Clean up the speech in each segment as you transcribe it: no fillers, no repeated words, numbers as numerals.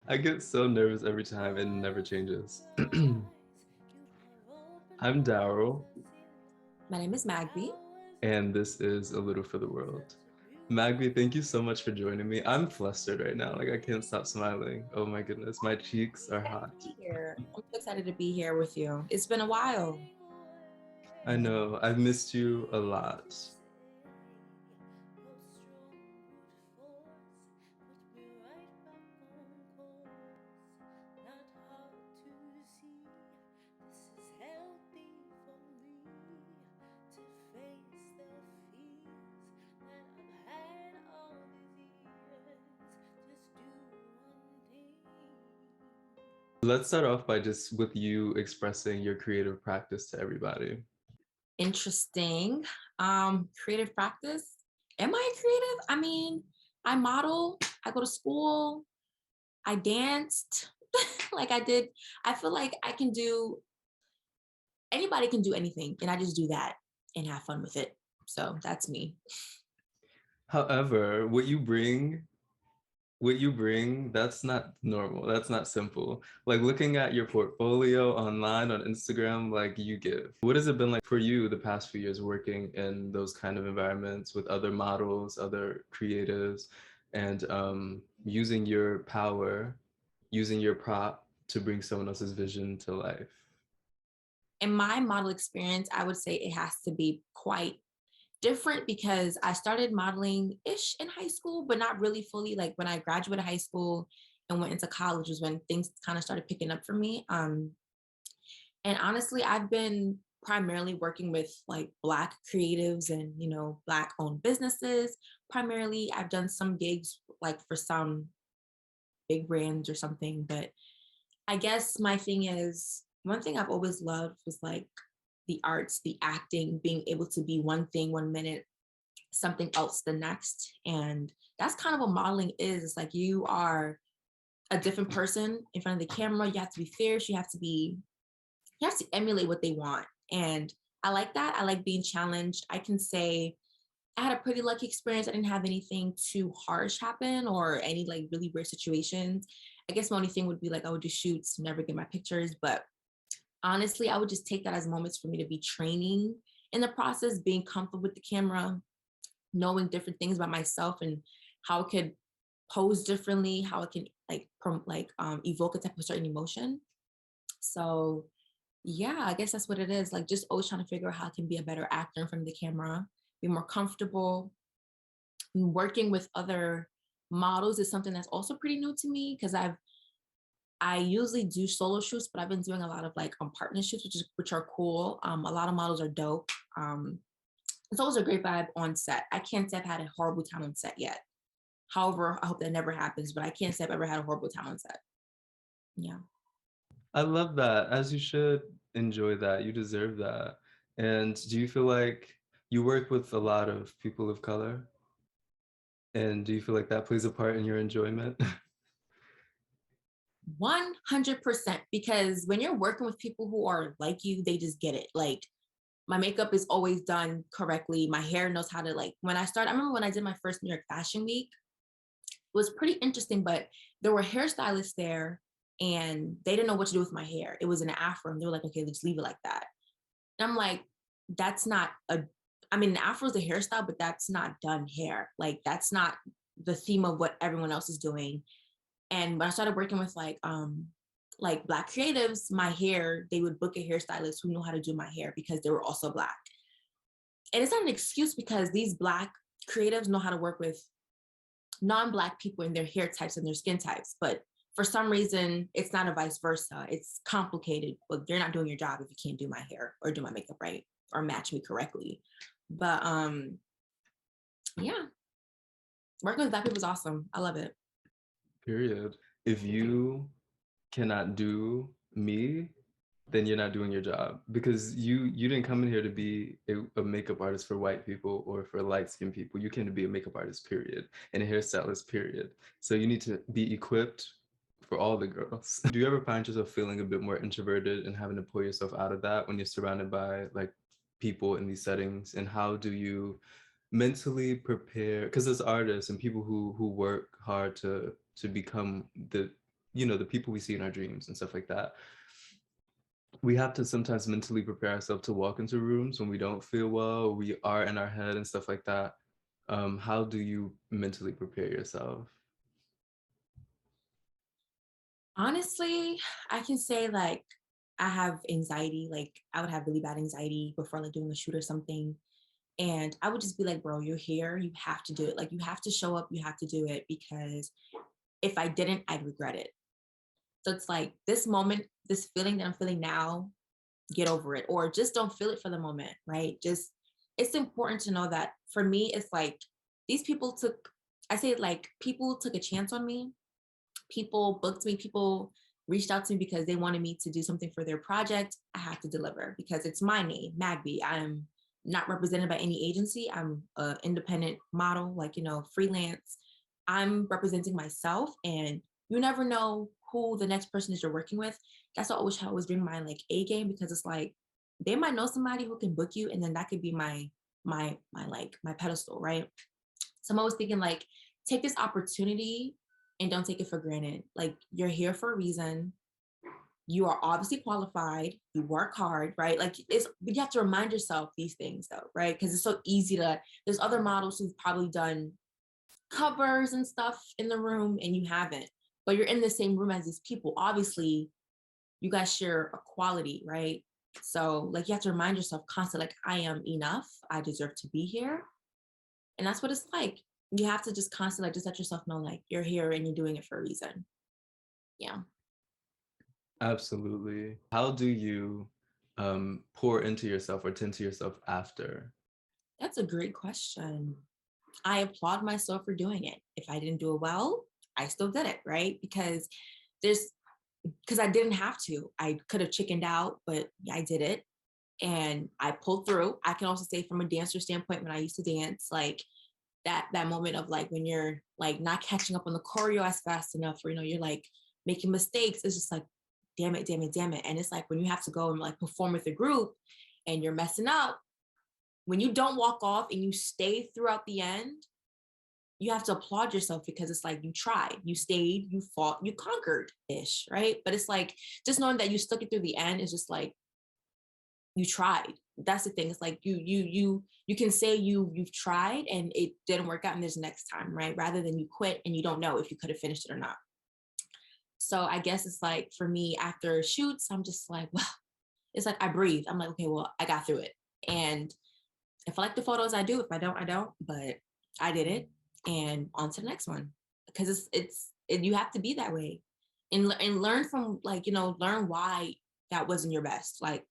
I get so nervous every time and it never changes. I'm Daryl, My name is Magby. and this is A Little for the World. Magby, thank you so much for joining me. I'm flustered right now. Like, I can't stop smiling. Oh my goodness, my cheeks are Excited to hot. be here. I'm so excited to be here with you. It's been a while. I know, I've missed you a lot. Let's start off by just with you expressing your creative practice to everybody. Interesting. Creative practice. Am I creative? I mean, I model, I go to school, I danced. like I did, I feel like I can do anybody can do anything, and I just do that and have fun with it. So that's me. However, what you bring, that's not normal. That's not simple. Like looking at your portfolio online on Instagram, like you give. What has it been like for you the past few years working in those kind of environments with other models, other creatives, and using your power, using your prop to bring someone else's vision to life? In my model experience, I would say it has to be quite different because I started modeling ish in high school, but not really fully. Like when I graduated high school and went into college was when things kind of started picking up for me. And honestly, I've been primarily working with like Black creatives and, Black owned businesses. Primarily, I've done some gigs like for some big brands or something, but I guess my thing is one thing I've always loved was like the arts, the acting, being able to be one thing 1 minute, something else the next. And that's kind of what modeling is. It's like you are a different person in front of the camera. You have to be fierce. You have to emulate what they want. And I like that. I like being challenged. I can say I had a pretty lucky experience. I didn't have anything too harsh happen or any like really weird situations. I guess my only thing would be like I would do shoots, never get my pictures. But honestly, I would just take that as moments for me to be training in the process, being comfortable with the camera, knowing different things about myself and how it could pose differently, how it can evoke a type of certain emotion. So yeah, I guess that's what it is. Like just always trying to figure out how I can be a better actor in front of the camera, be more comfortable. Working with other models is something that's also pretty new to me because I usually do solo shoots, but I've been doing a lot of like partner shoots, which are cool. A lot of models are dope. It's always a great vibe on set. I can't say I've had a horrible time on set yet. However, I hope that never happens, but I can't say I've ever had a horrible time on set. Yeah. I love that. As you should enjoy that. You deserve that. And do you feel like you work with a lot of people of color? And do you feel like that plays a part in your enjoyment? 100%. Because when you're working with people who are like you, they just get it. Like my makeup is always done correctly. My hair knows how to I remember when I did my first New York Fashion Week, it was pretty interesting, but there were hairstylists there and they didn't know what to do with my hair. It was an afro and they were like, okay, let's leave it like that. And I'm like, that's not I mean, an afro is a hairstyle, but that's not done hair. Like that's not the theme of what everyone else is doing. And when I started working with like Black creatives, my hair, they would book a hairstylist who knew how to do my hair because they were also Black. And it's not an excuse because these Black creatives know how to work with non-Black people in their hair types and their skin types. But for some reason, it's not a vice versa. It's complicated. Well, you're not doing your job if you can't do my hair or do my makeup right or match me correctly. But yeah, working with Black people is awesome. I love it. Period. If you cannot do me, then you're not doing your job because you didn't come in here to be a makeup artist for white people or for light skinned people. You came to be a makeup artist, period, and a hairstylist, period. So you need to be equipped for all the girls. Do you ever find yourself feeling a bit more introverted and having to pull yourself out of that when you're surrounded by like people in these settings? And how do you mentally prepare? Because as artists and people who work hard to become you know, the people we see in our dreams and stuff like that. We have to sometimes mentally prepare ourselves to walk into rooms when we don't feel well, or we are in our head and stuff like that. How do you mentally prepare yourself? Honestly, I can say like I have anxiety. Like I would have really bad anxiety before like doing a shoot or something. And I would just be like, bro, you're here. You have to do it. Like you have to show up. You have to do it because if I didn't, I'd regret it. So it's like this moment, this feeling that I'm feeling now, get over it or just don't feel it for the moment, right? Just it's important to know that for me, it's like these people took, I say like people took a chance on me. People booked me, people reached out to me because they wanted me to do something for their project. I have to deliver because it's my name, Mangbe. I'm not represented by any agency. I'm an independent model, like, you know, freelance. I'm representing myself and you never know who the next person is you're working with. That's why I always bring my like A game because it's like they might know somebody who can book you and then that could be my like my pedestal, right? So I'm always thinking like take this opportunity and don't take it for granted. Like you're here for a reason. You are obviously qualified. You work hard, right? Like it's but you have to remind yourself these things though, right? Because it's so easy to there's other models who've probably done covers and stuff in the room and you haven't. But you're in the same room as these people. Obviously, you guys share a quality, right? So like you have to remind yourself constantly, like I am enough. I deserve to be here. And that's what it's like. You have to just constantly like, just let yourself know like you're here and you're doing it for a reason. Yeah. Absolutely. How do you pour into yourself or tend to yourself after? That's a great question. I applaud myself for doing it. If I didn't do it well, I still did it, right? There's because I didn't have to. I could have chickened out, but I did it and I pulled through. I can also say from a dancer standpoint, when I used to dance, like that moment of like when you're like not catching up on the choreo as fast enough, or you know, you're like making mistakes. It's just like, damn it, damn it, damn it. And it's like when you have to go and like perform with a group and you're messing up, when you don't walk off and you stay throughout the end, you have to applaud yourself because it's like you tried, you stayed, you fought, you conquered ish, right? But it's like just knowing that you stuck it through the end is just like you tried. That's the thing. It's like you can say you've tried and it didn't work out and there's next time, right? Rather than you quit and you don't know if you could have finished it or not. So I guess it's like for me after shoots, I'm just like, well, it's like I breathe. I'm like, okay, well, I got through it. And if I like the photos, I do. If I don't, I don't. But I did it, and on to the next one because you have to be that way, and learn from like you know learn why that wasn't your best. Like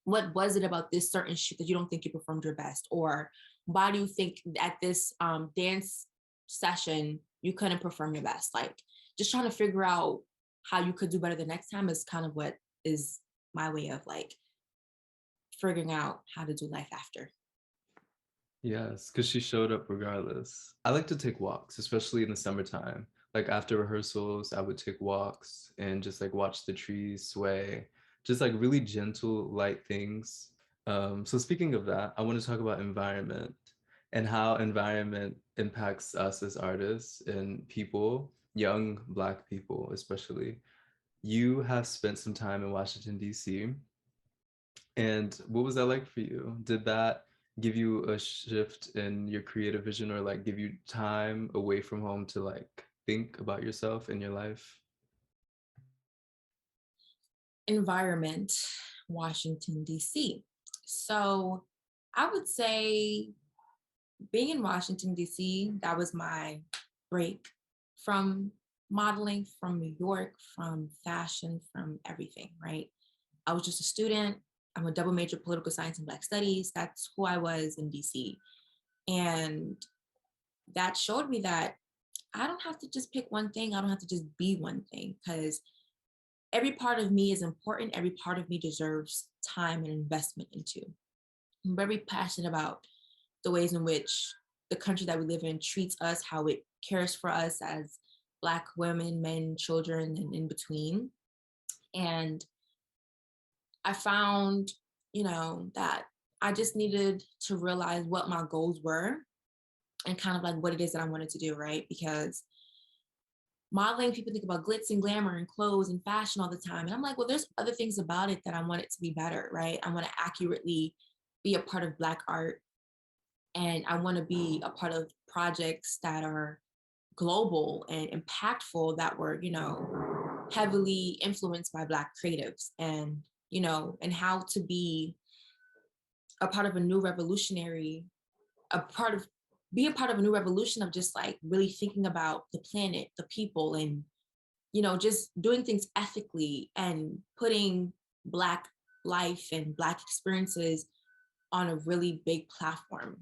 what was it about this certain shoot that you don't think you performed your best, or why do you think at this dance session you couldn't perform your best? Like just trying to figure out how you could do better the next time is kind of what is my way of like figuring out how to do life after. Yes, because she showed up regardless. I like to take walks, especially in the summertime. Like after rehearsals, I would take walks and just like watch the trees sway, just like really gentle, light things. So speaking of that, I want to talk about environment and how environment impacts us as artists and people, young Black people especially. You have spent some time in Washington, D.C. And what was that like for you? Did that give you a shift in your creative vision or like give you time away from home to like think about yourself and your life? Environment, Washington, D.C. So I would say being in Washington, D.C., that was my break from modeling, from New York, from fashion, from everything, right? I was just a student. I'm a double major political science and Black studies. That's who I was in DC. And that showed me that I don't have to just pick one thing. I don't have to just be one thing because every part of me is important. Every part of me deserves time and investment into. I'm very passionate about the ways in which the country that we live in treats us, how it cares for us as Black women, men, children, and in between. And I found, you know, that I just needed to realize what my goals were and kind of like what it is that I wanted to do, right? Because modeling, people think about glitz and glamour and clothes and fashion all the time. And I'm like, well, there's other things about it that I want it to be better, right? I want to accurately be a part of Black art, and I want to be a part of projects that are global and impactful, that were, heavily influenced by Black creatives, and, and how to be a part of a new revolutionary, a part of be a part of a new revolution of just like really thinking about the planet, the people, and just doing things ethically and putting Black life and Black experiences on a really big platform.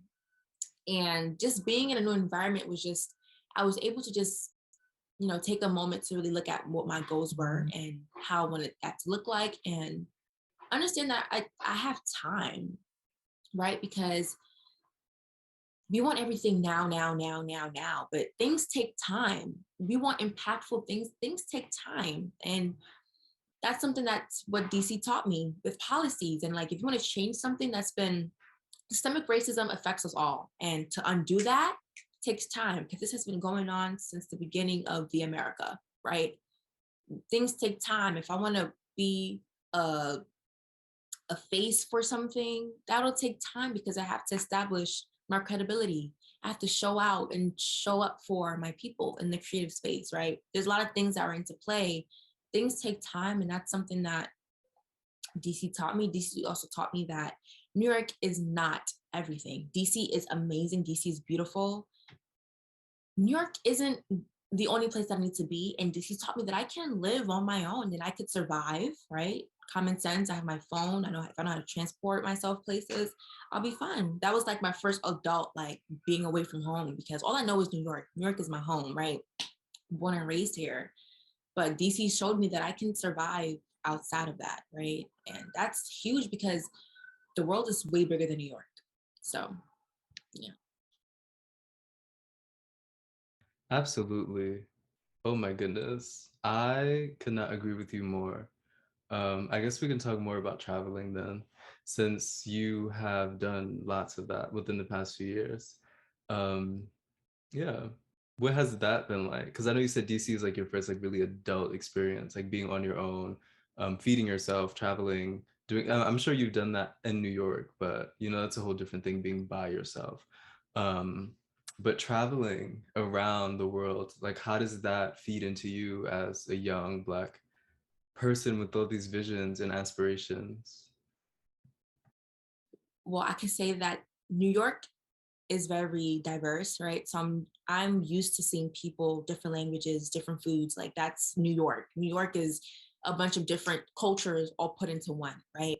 And just being in a new environment was just, I was able to just, take a moment to really look at what my goals were and how I wanted that to look like, and understand that I have time, right? Because we want everything now, now, now, now, now, but things take time. We want impactful things. Things take time. And that's something that's what DC taught me with policies. And like, if you want to change something that's been, systemic racism affects us all. And to undo that takes time, because this has been going on since the beginning of the America, right? Things take time. If I want to be a, a face for something, that'll take time, because I have to establish my credibility. I have to show out and show up for my people in the creative space, right? There's a lot of things that are into play. Things take time, and that's something that DC taught me. DC also taught me that New York is not everything. DC is amazing. DC is beautiful. New York isn't the only place that I need to be. And DC taught me that I can live on my own and I could survive, right? Common sense. I have my phone. I know if I know how to transport myself places, I'll be fine. That was like my first adult, like being away from home, because all I know is New York. New York is my home, right? Born and raised here. But DC showed me that I can survive outside of that, right? And that's huge, because the world is way bigger than New York. So, yeah. Absolutely. Oh my goodness. I could not agree with you more. I guess we can talk more about traveling then, since you have done lots of that within the past few years. Um, yeah. What has that been like? Because I know you said DC is like your first like really adult experience, like being on your own, feeding yourself, traveling, doing. I'm sure you've done that in New York, but that's a whole different thing being by yourself. Um, but traveling around the world, like how does that feed into you as a young Black person with all these visions and aspirations? Well, I can say that New York is very diverse, right? So I'm used to seeing people, different languages, different foods. Like, that's New York. New York is a bunch of different cultures all put into one, right?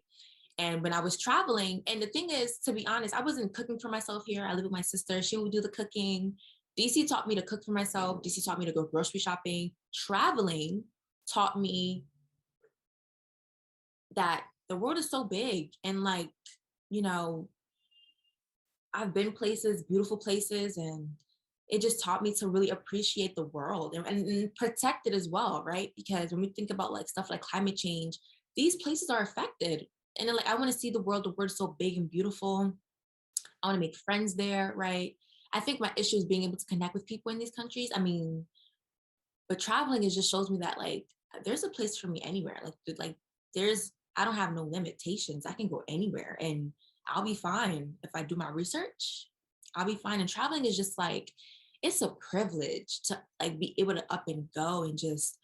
And when I was traveling, and the thing is, to be honest, I wasn't cooking for myself here. I live with my sister. She would do the cooking. DC taught me to cook for myself. DC taught me to go grocery shopping. Traveling taught me that the world is so big, and like, you know, I've been places, beautiful places, and it just taught me to really appreciate the world, and protect it as well, right? Because when we think about like stuff like climate change, these places are affected. And then, like, I want to see the world. The world is so big and beautiful. I want to make friends there, right? I think my issue is being able to connect with people in these countries. I mean, but traveling, it just shows me that like there's a place for me anywhere. Like there's I don't have no limitations. I can go anywhere and I'll be fine. If I do my research, I'll be fine. And traveling is just like, it's a privilege to like be able to up and go and just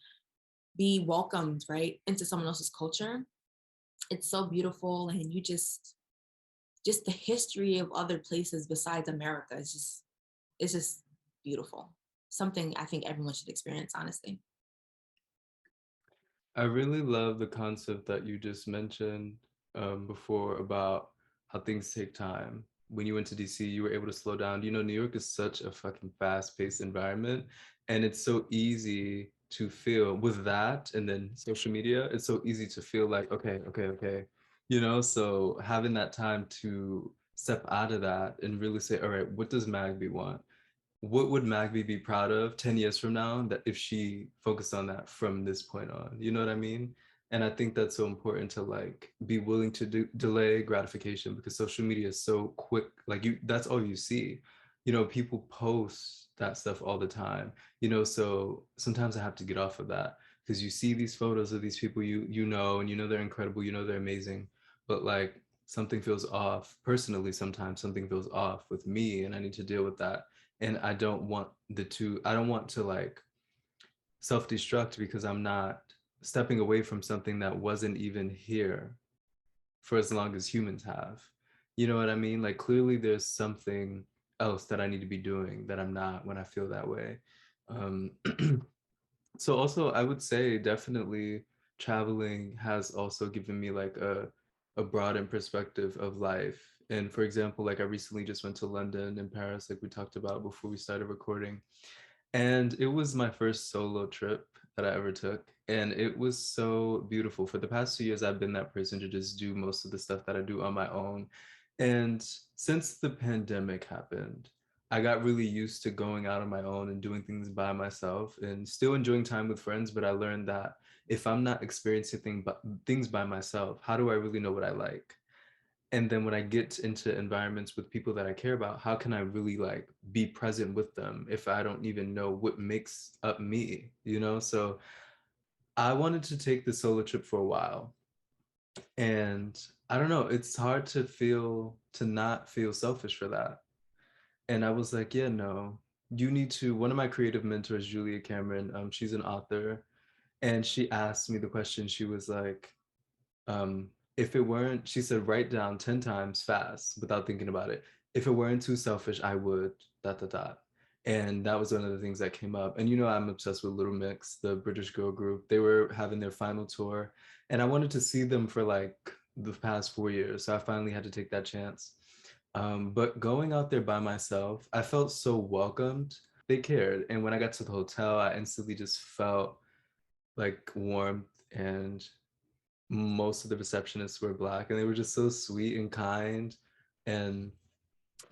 be welcomed, right, into someone else's culture. It's so beautiful. And you just the history of other places besides America is just, it's just beautiful. Something I think everyone should experience, honestly. I really love the concept that you just mentioned before about how things take time. When you went to DC, you were able to slow down. New York is such a fucking fast-paced environment, and it's so easy to feel with that, and then social media, it's so easy to feel like, okay, okay, okay. So having that time to step out of that and really say, all right, what does Magby want? What would Magby be proud of 10 years from now that if she focused on that from this point on? You know what I mean? And I think that's so important to like be willing to delay gratification, because social media is so quick. Like that's all you see. People post that stuff all the time, you know, so sometimes I have to get off of that because you see these photos of these people you know, and you know they're incredible, you know they're amazing, but like something feels off personally. Sometimes something feels off with me and I need to deal with that. And I don't want to like self-destruct because I'm not stepping away from something that wasn't even here for as long as humans have. You know what I mean? Like clearly there's something else that I need to be doing that I'm not when I feel that way. Um, so also I would say definitely traveling has also given me like a broadened perspective of life. And for example, like I recently just went to London and Paris, like we talked about before we started recording. And it was my first solo trip that I ever took. And it was so beautiful. For the past 2 years, I've been that person to just do most of the stuff that I do on my own. And since the pandemic happened, I got really used to going out on my own and doing things by myself and still enjoying time with friends. But I learned that if I'm not experiencing things by myself, how do I really know what I like? And then when I get into environments with people that I care about, how can I really like be present with them if I don't even know what makes up me, you know? So I wanted to take the solo trip for a while. And I don't know, it's hard to not feel selfish for that. And I was like, yeah, no, you need to. One of my creative mentors, Julia Cameron, she's an author, and she asked me the question. She was like, if it weren't, she said, write down 10 times fast without thinking about it. If it weren't too selfish, I would, dot, dot, dot. And that was one of the things that came up. And you know, I'm obsessed with Little Mix, the British girl group. They were having their final tour, and I wanted to see them for like the past 4 years. So I finally had to take that chance. But going out there by myself, I felt so welcomed. They cared. And when I got to the hotel, I instantly just felt like warmth, and most of the receptionists were Black, and they were just so sweet and kind. And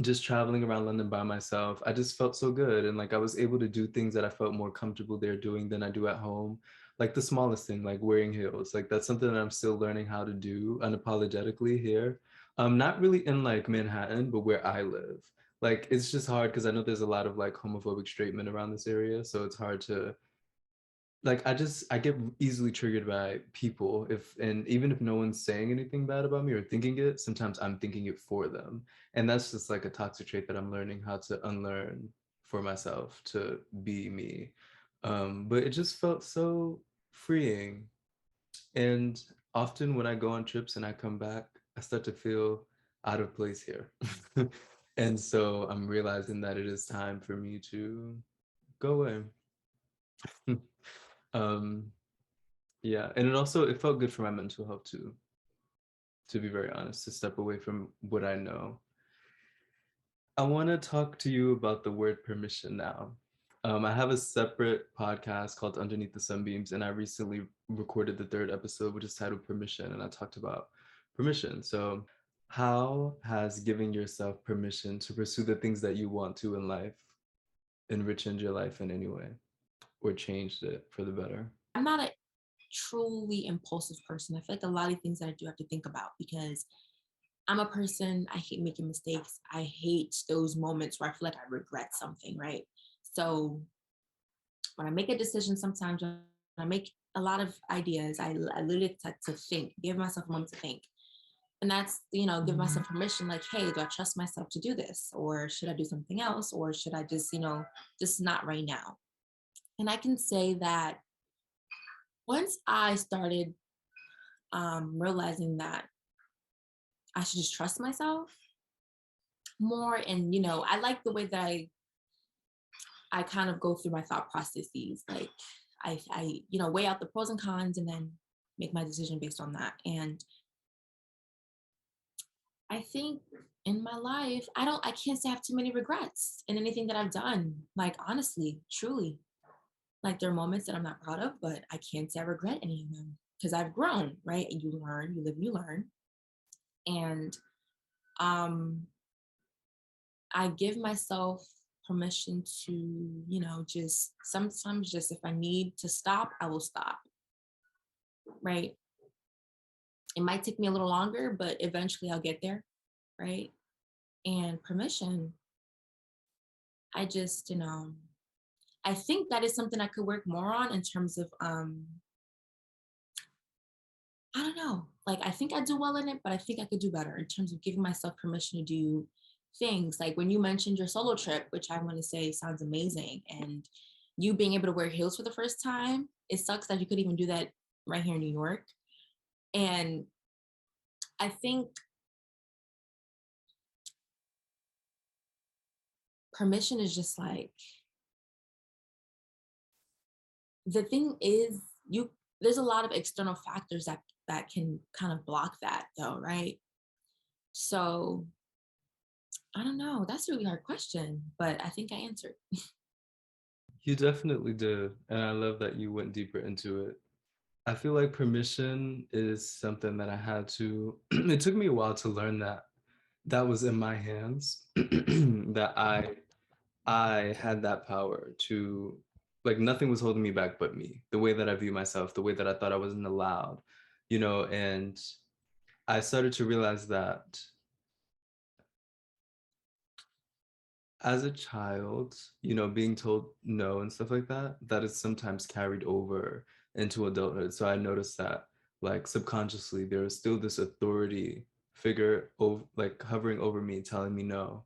just traveling around London by myself, I just felt so good. And like I was able to do things that I felt more comfortable there doing than I do at home. Like the smallest thing, like wearing heels. Like that's something that I'm still learning how to do unapologetically here. Not really in like Manhattan, but where I live. Like it's just hard because I know there's a lot of like homophobic straight men around this area. So it's hard to like I get easily triggered by people if and even if no one's saying anything bad about me or thinking it, sometimes I'm thinking it for them. And that's just like a toxic trait that I'm learning how to unlearn for myself to be me. But it just felt so freeing. And often when I go on trips and I come back, I start to feel out of place here. And so I'm realizing that it is time for me to go away. um Yeah, and it felt good for my mental health too, to be very honest, to step away from what I know. I want to talk to you about the word permission now. I have a separate podcast called Underneath the Sunbeams, and I recently recorded the third episode, which is titled Permission, and I talked about permission. So, how has giving yourself permission to pursue the things that you want to in life enriched your life in any way or changed it for the better? I'm not a truly impulsive person. I feel like a lot of things that I do have to think about because I'm a person, I hate making mistakes. I hate those moments where I feel like I regret something, right? So when I make a decision, sometimes when I make a lot of ideas, I literally like to think, give myself a moment to think. And that's, give myself permission, like, hey, do I trust myself to do this? Or should I do something else? Or should I just, just not right now? And I can say that once I started realizing that I should just trust myself more, and I like the way that I kind of go through my thought processes. Like I weigh out the pros and cons and then make my decision based on that. And I think in my life, I can't say I have too many regrets in anything that I've done. Like honestly, truly. Like there are moments that I'm not proud of, but I can't say I regret any of them because I've grown, right? And you learn, you live, you learn. And um I give myself permission to, just sometimes just if I need to stop, I will stop, right? It might take me a little longer, but eventually I'll get there, right? And permission, I just, I think that is something I could work more on in terms of I don't know. Like I think I do well in it, but I think I could do better in terms of giving myself permission to do things. Like when you mentioned your solo trip, which I want to say sounds amazing, and you being able to wear heels for the first time, it sucks that you could even do that right here in New York. And I think permission is just like the thing is you there's a lot of external factors that can kind of block that though, right? So I don't know. That's a really hard question, but I think I answered. You definitely did. And I love that you went deeper into it. I feel like permission is something that I had to, it took me a while to learn that that was in my hands, that I had that power to, like, nothing was holding me back but me, the way that I view myself, the way that I thought I wasn't allowed, and I started to realize that as a child, being told no and stuff like that, that is sometimes carried over into adulthood. So I noticed that, like, subconsciously, there is still this authority figure over, like, hovering over me, telling me no,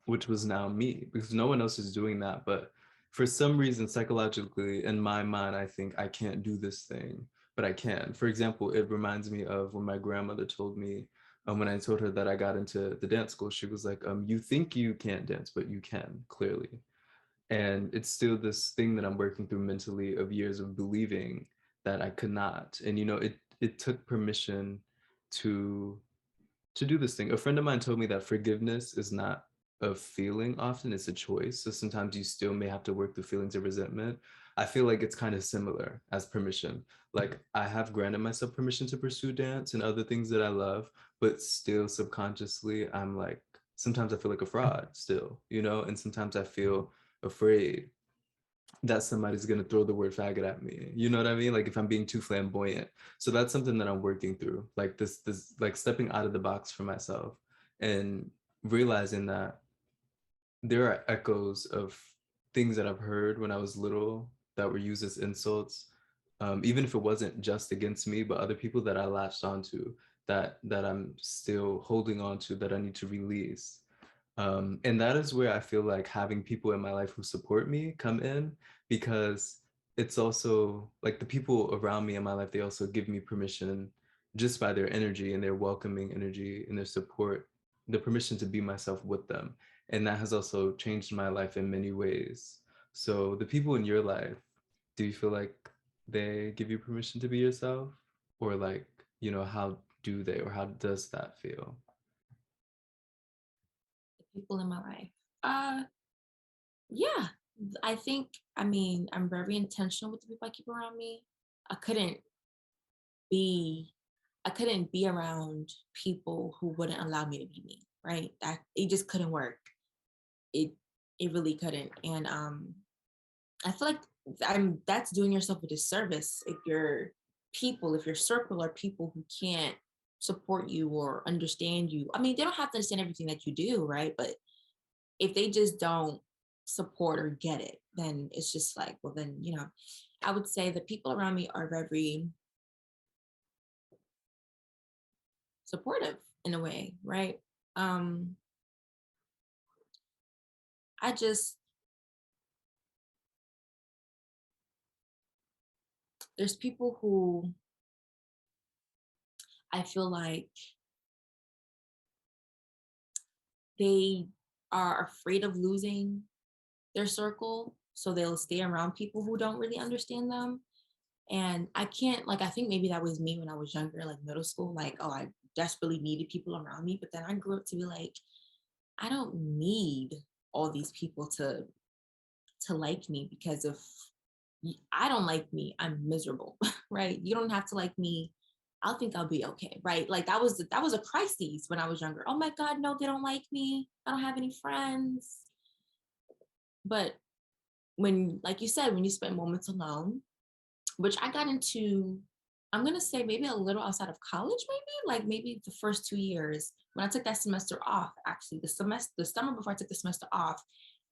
which was now me, because no one else is doing that. But for some reason, psychologically, in my mind, I think I can't do this thing, but I can. For example, it reminds me of when my grandmother told me, when I told her that I got into the dance school, she was like, you think you can't dance, but you can, clearly. And it's still this thing that I'm working through mentally, of years of believing that I could not. And, it took permission to do this thing. A friend of mine told me that forgiveness is not a feeling often, it's a choice. So sometimes you still may have to work through feelings of resentment. I feel like it's kind of similar as permission. Like I have granted myself permission to pursue dance and other things that I love, but still subconsciously, I'm like, sometimes I feel like a fraud still, and sometimes I feel afraid that somebody's going to throw the word faggot at me. You know what I mean? Like if I'm being too flamboyant. So that's something that I'm working through. Like this like stepping out of the box for myself and realizing that there are echoes of things that I've heard when I was little that were used as insults. Even if it wasn't just against me, but other people that I latched onto, that I'm still holding on to, that I need to release. And that is where I feel like having people in my life who support me come in, because it's also like the people around me in my life, they also give me permission just by their energy and their welcoming energy and their support, the permission to be myself with them. And that has also changed my life in many ways. So the people in your life, do you feel like they give you permission to be yourself? Or like, how do they, or how does that feel? The people in my life. Uh yeah. I think, I mean, I'm very intentional with the people I keep around me. I couldn't be I couldn't be around people who wouldn't allow me to be me, right? That it just couldn't work. It it really couldn't. And I feel like that's doing yourself a disservice if if your circle are people who can't support you or understand you. I mean, they don't have to understand everything that you do, right? But if they just don't support or get it, then it's just like, well, then, I would say the people around me are very supportive in a way, right? Um, I just, there's people who I feel like they are afraid of losing their circle. So they'll stay around people who don't really understand them. And I can't, like, I think maybe that was me when I was younger, like middle school, like, oh, I desperately needed people around me. But then I grew up to be like, I don't need all these people to like me, because if I don't like me, I'm miserable, right? You don't have to like me. I'll think I'll be okay, right? Like that was a crisis when I was younger. Oh my God, no, they don't like me. I don't have any friends. But when, like you said, when you spend moments alone, which I got into, I'm gonna say maybe a little outside of college, maybe like maybe the first 2 years when I took that semester off. Actually, the summer before I took the semester off,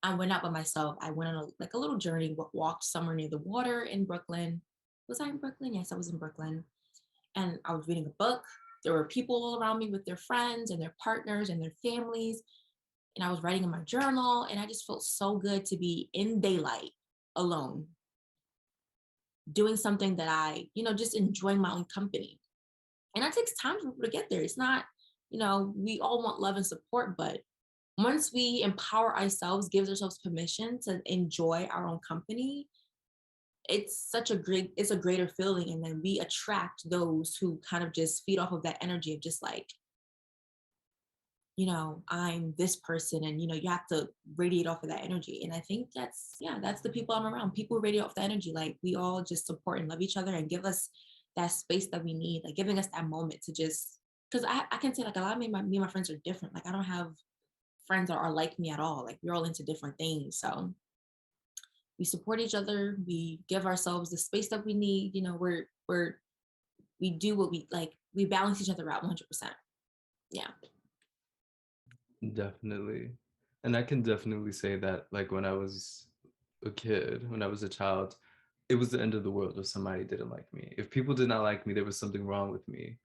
I went out by myself. I went on a little journey, walked somewhere near the water in Brooklyn. Was I in Brooklyn? Yes, I was in Brooklyn. And I was reading a book. There were people all around me with their friends and their partners and their families. And I was writing in my journal, and I just felt so good to be in daylight alone, doing something that just enjoying my own company. And that takes time for people to get there. It's not, we all want love and support, but once we empower ourselves, gives ourselves permission to enjoy our own company, it's a greater feeling. And then we attract those who kind of just feed off of that energy of just like, I'm this person, and you have to radiate off of that energy. And I think that's the people I'm around. People radiate off the energy. Like we all just support and love each other and give us that space that we need, like giving us that moment to just because I can say like a lot of me and my friends are different. Like I don't have friends that are like me at all. Like we're all into different things. So we support each other, we give ourselves the space that we need. We do what we like, we balance each other out 100%. Yeah. Definitely. And I can definitely say that, like, when I was a kid, when I was a child, it was the end of the world if somebody didn't like me. If people did not like me, there was something wrong with me,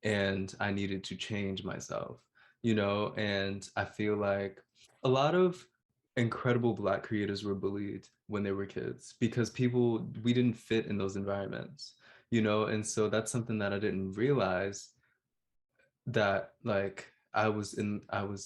and I needed to change myself, And I feel like a lot of incredible Black creators were bullied when they were kids because we didn't fit in those environments, And so that's something that I didn't realize, that like I was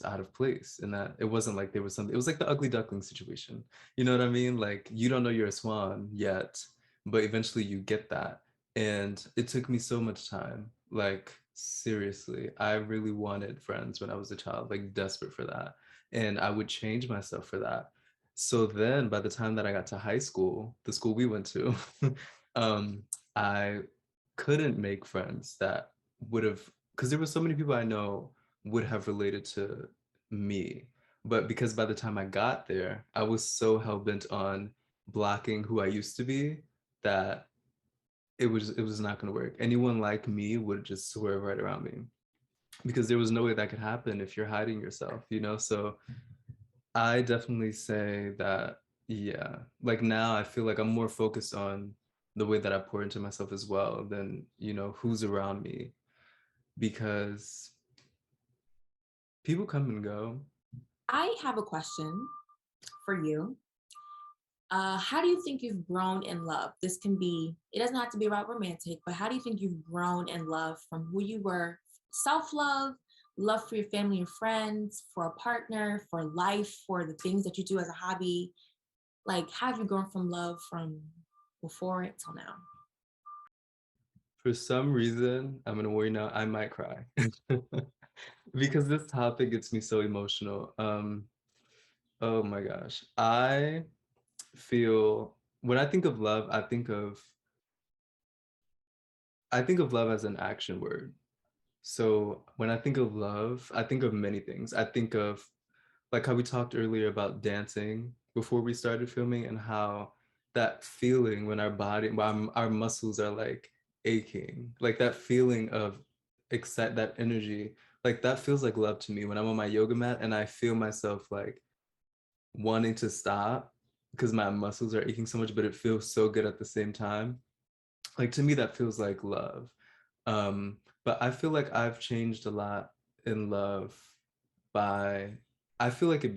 out of place, and that it wasn't like there was something. It was like the ugly duckling situation. You know what I mean? Like you don't know you're a swan yet, but eventually you get that. And it took me so much time. Like seriously, I really wanted friends when I was a child, like desperate for that. And I would change myself for that. So then by the time that I got to high school, the school we went to, um, I couldn't make friends that would have, because there were so many people I know would have related to me. But because by the time I got there, I was so hell bent on blocking who I used to be that it was not going to work. Anyone like me would just swerve right around me because there was no way that could happen if you're hiding yourself. So I definitely say that, yeah, like now I feel like I'm more focused on the way that I pour into myself as well than, who's around me, because people come and go. I have a question for you. How do you think you've grown in love? This can be, it doesn't have to be about romantic, but how do you think you've grown in love from who you were, self-love, love for your family and friends, for a partner, for life, for the things that you do as a hobby? Like, have you grown from love from before it till now? For some reason, I'm gonna worry now, I might cry. Because this topic gets me so emotional. Oh my gosh. I feel, when I think of love, I think of love as an action word. So when I think of love, I think of many things. I think of, like how we talked earlier about dancing before we started filming, and how that feeling when when our muscles are like aching, like that feeling of that energy, like that feels like love to me when I'm on my yoga mat and I feel myself like wanting to stop because my muscles are aching so much, but it feels so good at the same time. Like to me, that feels like love. But I feel like I've changed a lot in love by, I feel like it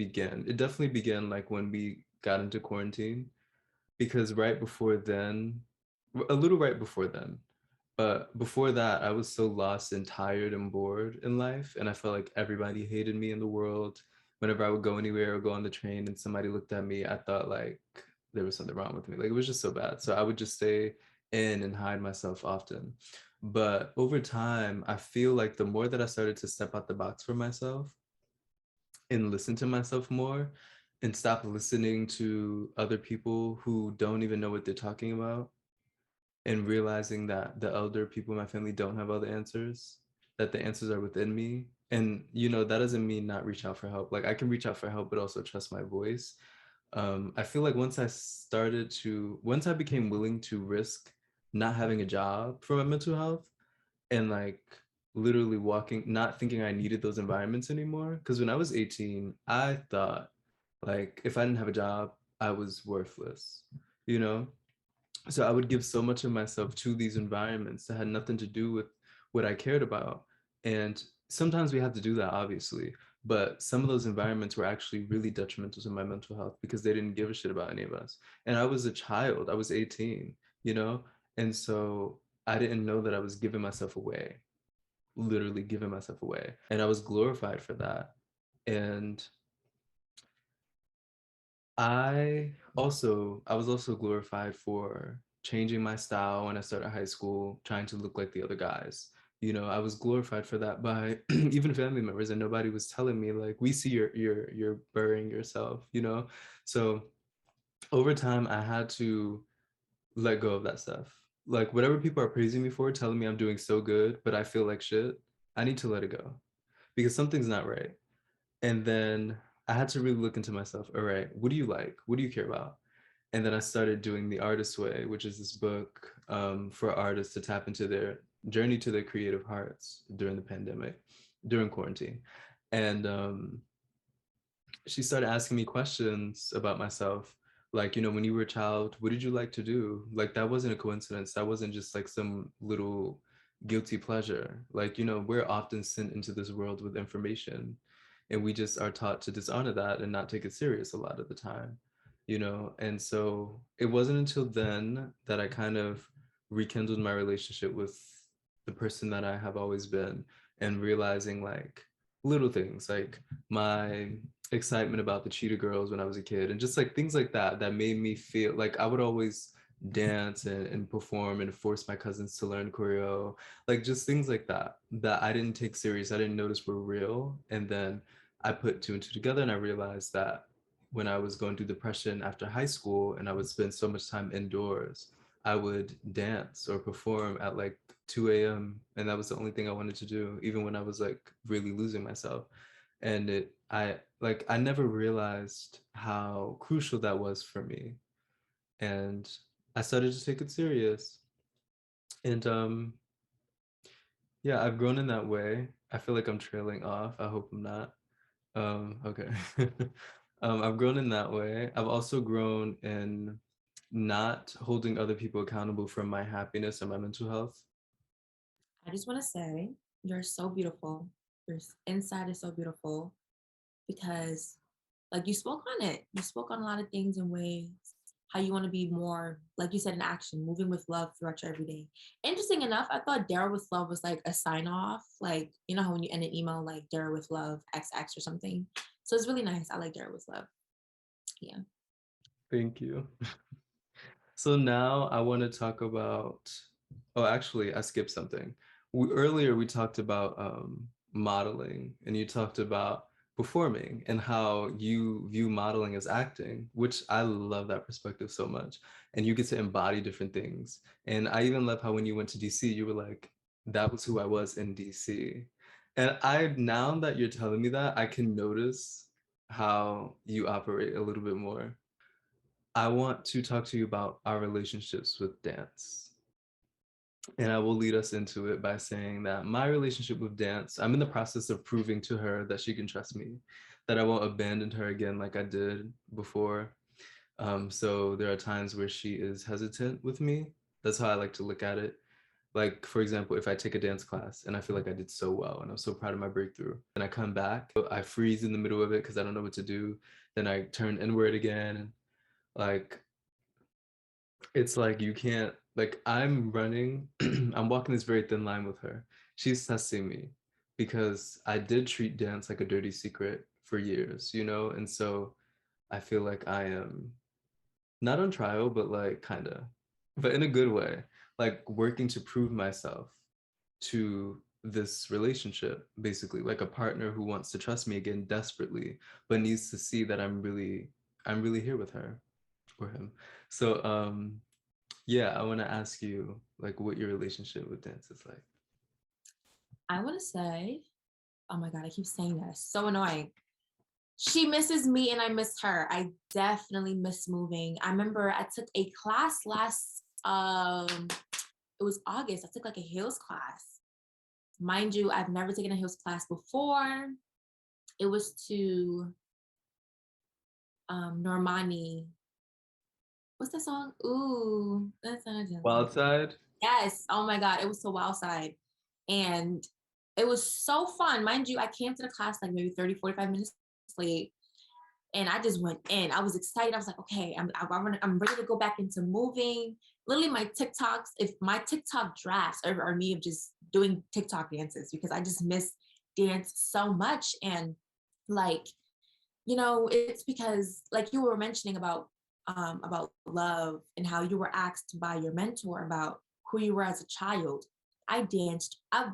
definitely began like when we got into quarantine, because right before then, a little right before then, but before that, I was so lost and tired and bored in life. And I felt like everybody hated me in the world. Whenever I would go anywhere or go on the train and somebody looked at me, I thought like there was something wrong with me. Like it was just so bad. So I would just stay in and hide myself often. But over time, I feel like the more that I started to step out the box for myself and listen to myself more and stop listening to other people who don't even know what they're talking about, and realizing that the elder people in my family don't have all the answers, that the answers are within me. And that doesn't mean not reach out for help. Like I can reach out for help, but also trust my voice. I feel like once I became willing to risk not having a job for my mental health, and like literally not thinking I needed those environments anymore. Because when I was 18, I thought Like if I didn't have a job, I was worthless, you know? So I would give so much of myself to these environments that had nothing to do with what I cared about. And sometimes we have to do that, obviously, but some of those environments were actually really detrimental to my mental health because they didn't give a shit about any of us. And I was a child, I was 18, you know? And so I didn't know that I was giving myself away, literally giving myself away. And I was glorified for that. And I was also glorified for changing my style when I started high school, trying to look like the other guys. You know, I was glorified for that by even family members, and nobody was telling me like, we see you're burying yourself, you know? So over time I had to let go of that stuff. Like whatever people are praising me for, telling me I'm doing so good, but I feel like shit, I need to let it go because something's not right. And then I had to really look into myself. All right, what do you like? What do you care about? And then I started doing The Artist's Way, which is this book for artists to tap into their journey to their creative hearts during the pandemic, during quarantine. And she started asking me questions about myself. Like, you know, when you were a child, what did you like to do? Like, that wasn't a coincidence. That wasn't just like some little guilty pleasure. Like, you know, we're often sent into this world with information and we just are taught to dishonor that and not take it serious a lot of the time, you know? And so it wasn't until then that I kind of rekindled my relationship with the person that I have always been and realizing like little things like my excitement about the Cheetah Girls when I was a kid and just like things like that that made me feel like I would always dance and perform and force my cousins to learn choreo, like just things like that that I didn't take serious, I didn't notice were real. And then I put two and two together and I realized that when I was going through depression after high school and I would spend so much time indoors, I would dance or perform at like 2 a.m. and that was the only thing I wanted to do, even when I was like really losing myself. And I never realized how crucial that was for me. And I started to take it serious. And yeah, I've grown in that way. I feel like I'm trailing off. I hope I'm not. Okay. I've grown in that way. I've also grown in not holding other people accountable for my happiness and my mental health. I just want to say you're so beautiful. Your inside is so beautiful because, like, you spoke on it. You spoke on a lot of things in ways how you want to be more, like you said, in action, moving with love throughout your everyday. Interesting enough, I thought Dare with Love was like a sign off, like you know how when you end an email like Dare with Love XX or something. So it's really nice. I like Dare with Love. Yeah. Thank you. So now I want to talk about, oh, actually, I skipped something. Earlier, we talked about modeling, and you talked about performing and how you view modeling as acting, which I love that perspective so much. And you get to embody different things. And I even love how when you went to DC, you were like, that was who I was in DC. And now that you're telling me that, I can notice how you operate a little bit more. I want to talk to you about our relationships with dance. And I will lead us into it by saying that my relationship with dance, I'm in the process of proving to her that she can trust me, that I won't abandon her again like I did before. So there are times where she is hesitant with me. That's how I like to look at it. Like, for example, if I take a dance class and I feel like I did so well and I'm so proud of my breakthrough, and I come back, I freeze in the middle of it because I don't know what to do. Then I turn inward again. Like, it's like you can't, like I'm running, I'm walking this very thin line with her. She's testing me because I did treat dance like a dirty secret for years, you know? And so I feel like I am not on trial, but like kind of, but in a good way, like working to prove myself to this relationship, basically, like a partner who wants to trust me again desperately, but needs to see that I'm really here with her or him. So yeah, I want to ask you like what your relationship with dance is like. I want to say, oh my God, I keep saying that. It's so annoying. She misses me and I miss her. I definitely miss moving. I remember I took a class last it was August. I took like a heels class. Mind you, I've never taken a heels class before. It was to Normani. What's that song? Ooh, that's not a dance song. Wild Side. Yes. Oh my God. It was so wild side. And it was so fun. Mind you, I came to the class like maybe 30, 45 minutes late. And I just went in. I was excited. I was like, okay, I'm ready to go back into moving. Literally, my TikToks, if my TikTok drafts are me of just doing TikTok dances because I just miss dance so much. And like, it's because like you were mentioning about love and how you were asked by your mentor about who you were as a child. I danced. I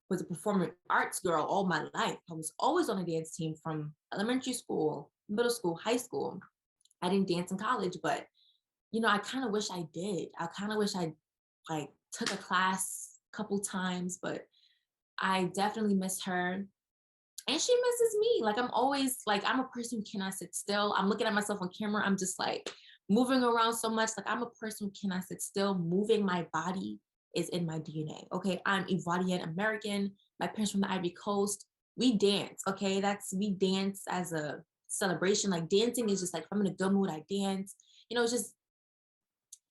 was a performing arts girl all my life. I was always on a dance team from elementary school, middle school, high school. I didn't dance in college, but I kind of wish I did. I kind of wish I like took a class a couple times, but I definitely miss her. And she misses me. Like I'm always like I'm a person who cannot sit still. I'm looking at myself on camera. I'm just like moving around so much. Like I'm a person who cannot sit still. Moving my body is in my DNA. Okay, I'm Ivorian American. My parents from the Ivory Coast. We dance. Okay, we dance as a celebration. Like dancing is just like if I'm in a good mood, I dance. It's just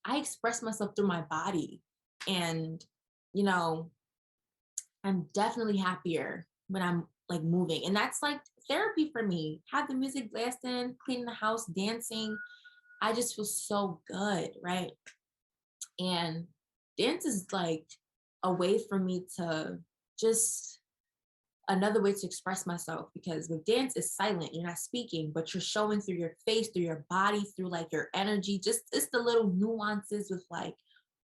I express myself through my body, and you know I'm definitely happier when I'm like moving. And that's like therapy for me. Have the music blasting, cleaning the house, dancing. I just feel so good, right? And dance is like a way for me to just another way to express myself because with dance is silent, you're not speaking, but you're showing through your face, through your body, through like your energy. Just it's the little nuances with like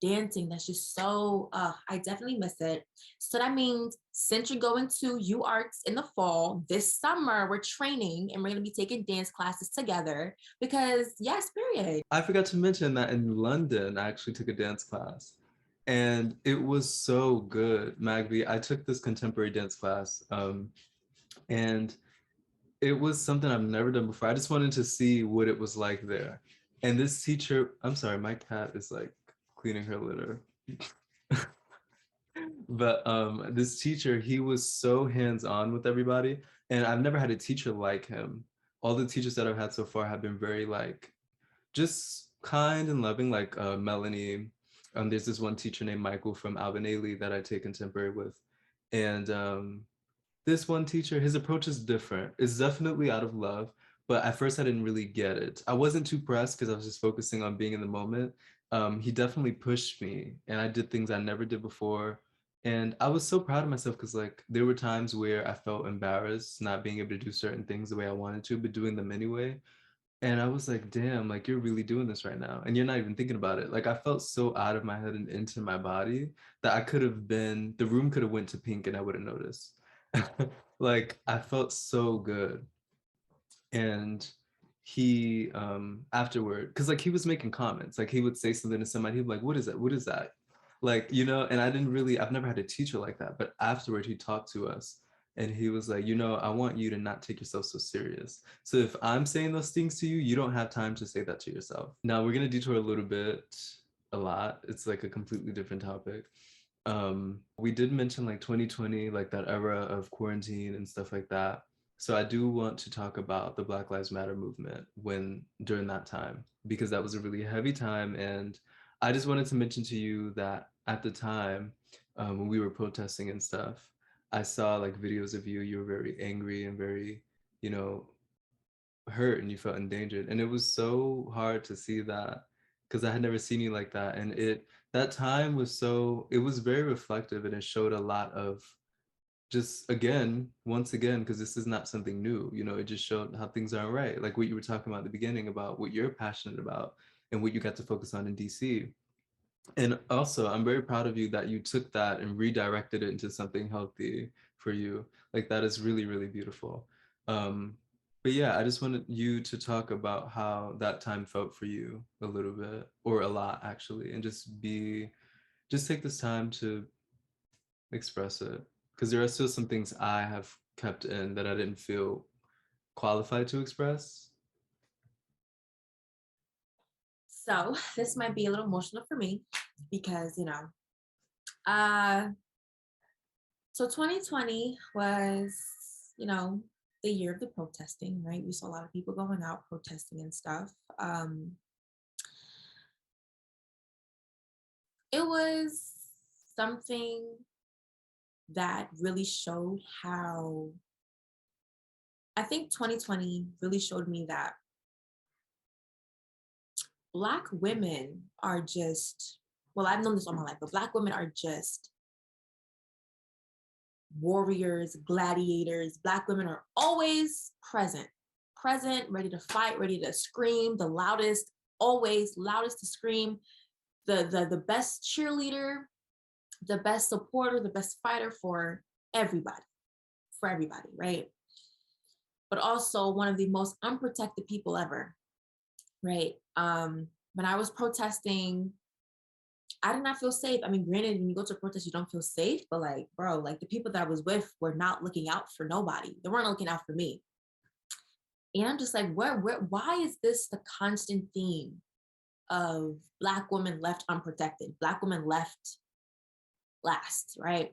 dancing that's just so I definitely miss it. So that means since you're going to U Arts in the fall, this summer we're training and we're going to be taking dance classes together because yes, period. I forgot to mention that in London, I actually took a dance class and it was so good, Magby. I took this contemporary dance class and it was something I've never done before. I just wanted to see what it was like there. And this teacher, I'm sorry, my cat is like cleaning her litter. But this teacher, he was so hands-on with everybody. And I've never had a teacher like him. All the teachers that I've had so far have been very like just kind and loving, like Melanie. There's this one teacher named Michael from Albanese that I take contemporary with. And this one teacher, his approach is different. It's definitely out of love, but at first I didn't really get it. I wasn't too pressed because I was just focusing on being in the moment. He definitely pushed me and I did things I never did before. And I was so proud of myself because like there were times where I felt embarrassed not being able to do certain things the way I wanted to, but doing them anyway. And I was like, damn, like you're really doing this right now. And you're not even thinking about it. Like I felt so out of my head and into my body that I could have been, the room could have went to pink and I wouldn't notice. Like I felt so good. And he afterward, because like he was making comments, like he would say something to somebody, he'd be like, what is that? What is that? Like, and I didn't really, I've never had a teacher like that. But afterward he talked to us and he was like, I want you to not take yourself so serious. So if I'm saying those things to you, you don't have time to say that to yourself. Now we're gonna detour a little bit, a lot. It's like a completely different topic. We did mention like 2020, like that era of quarantine and stuff like that. So I do want to talk about the Black Lives Matter movement during that time, because that was a really heavy time. And I just wanted to mention to you that at the time, when we were protesting and stuff, I saw like videos of you were very angry and very, you know, hurt and you felt endangered. And it was so hard to see that because I had never seen you like that. And that time it was very reflective and it showed a lot of just once again, because this is not something new, it just showed how things aren't right. Like what you were talking about at the beginning about what you're passionate about and what you got to focus on in DC. And also, I'm very proud of you that you took that and redirected it into something healthy for you. Like that is really, really beautiful. Um, but yeah, I just wanted you to talk about how that time felt for you a little bit, or a lot actually, and just take this time to express it. Because there are still some things I have kept in that I didn't feel qualified to express. So this might be a little emotional for me because uh so 2020 was, the year of the protesting, right? We saw a lot of people going out protesting and stuff. It was something that really showed how, I think 2020 really showed me that Black women are just, well, I've known this all my life, but Black women are just warriors, gladiators. Black women are always present, ready to fight, ready to scream, the loudest, always loudest to scream, the best cheerleader, the best supporter, the best fighter for everybody, right? But also one of the most unprotected people ever, right? When I was protesting, I did not feel safe. I mean, granted, when you go to a protest, you don't feel safe, but like, bro, like the people that I was with were not looking out for nobody. They weren't looking out for me. And I'm just like, why is this the constant theme of Black women left unprotected, Black women left last, right?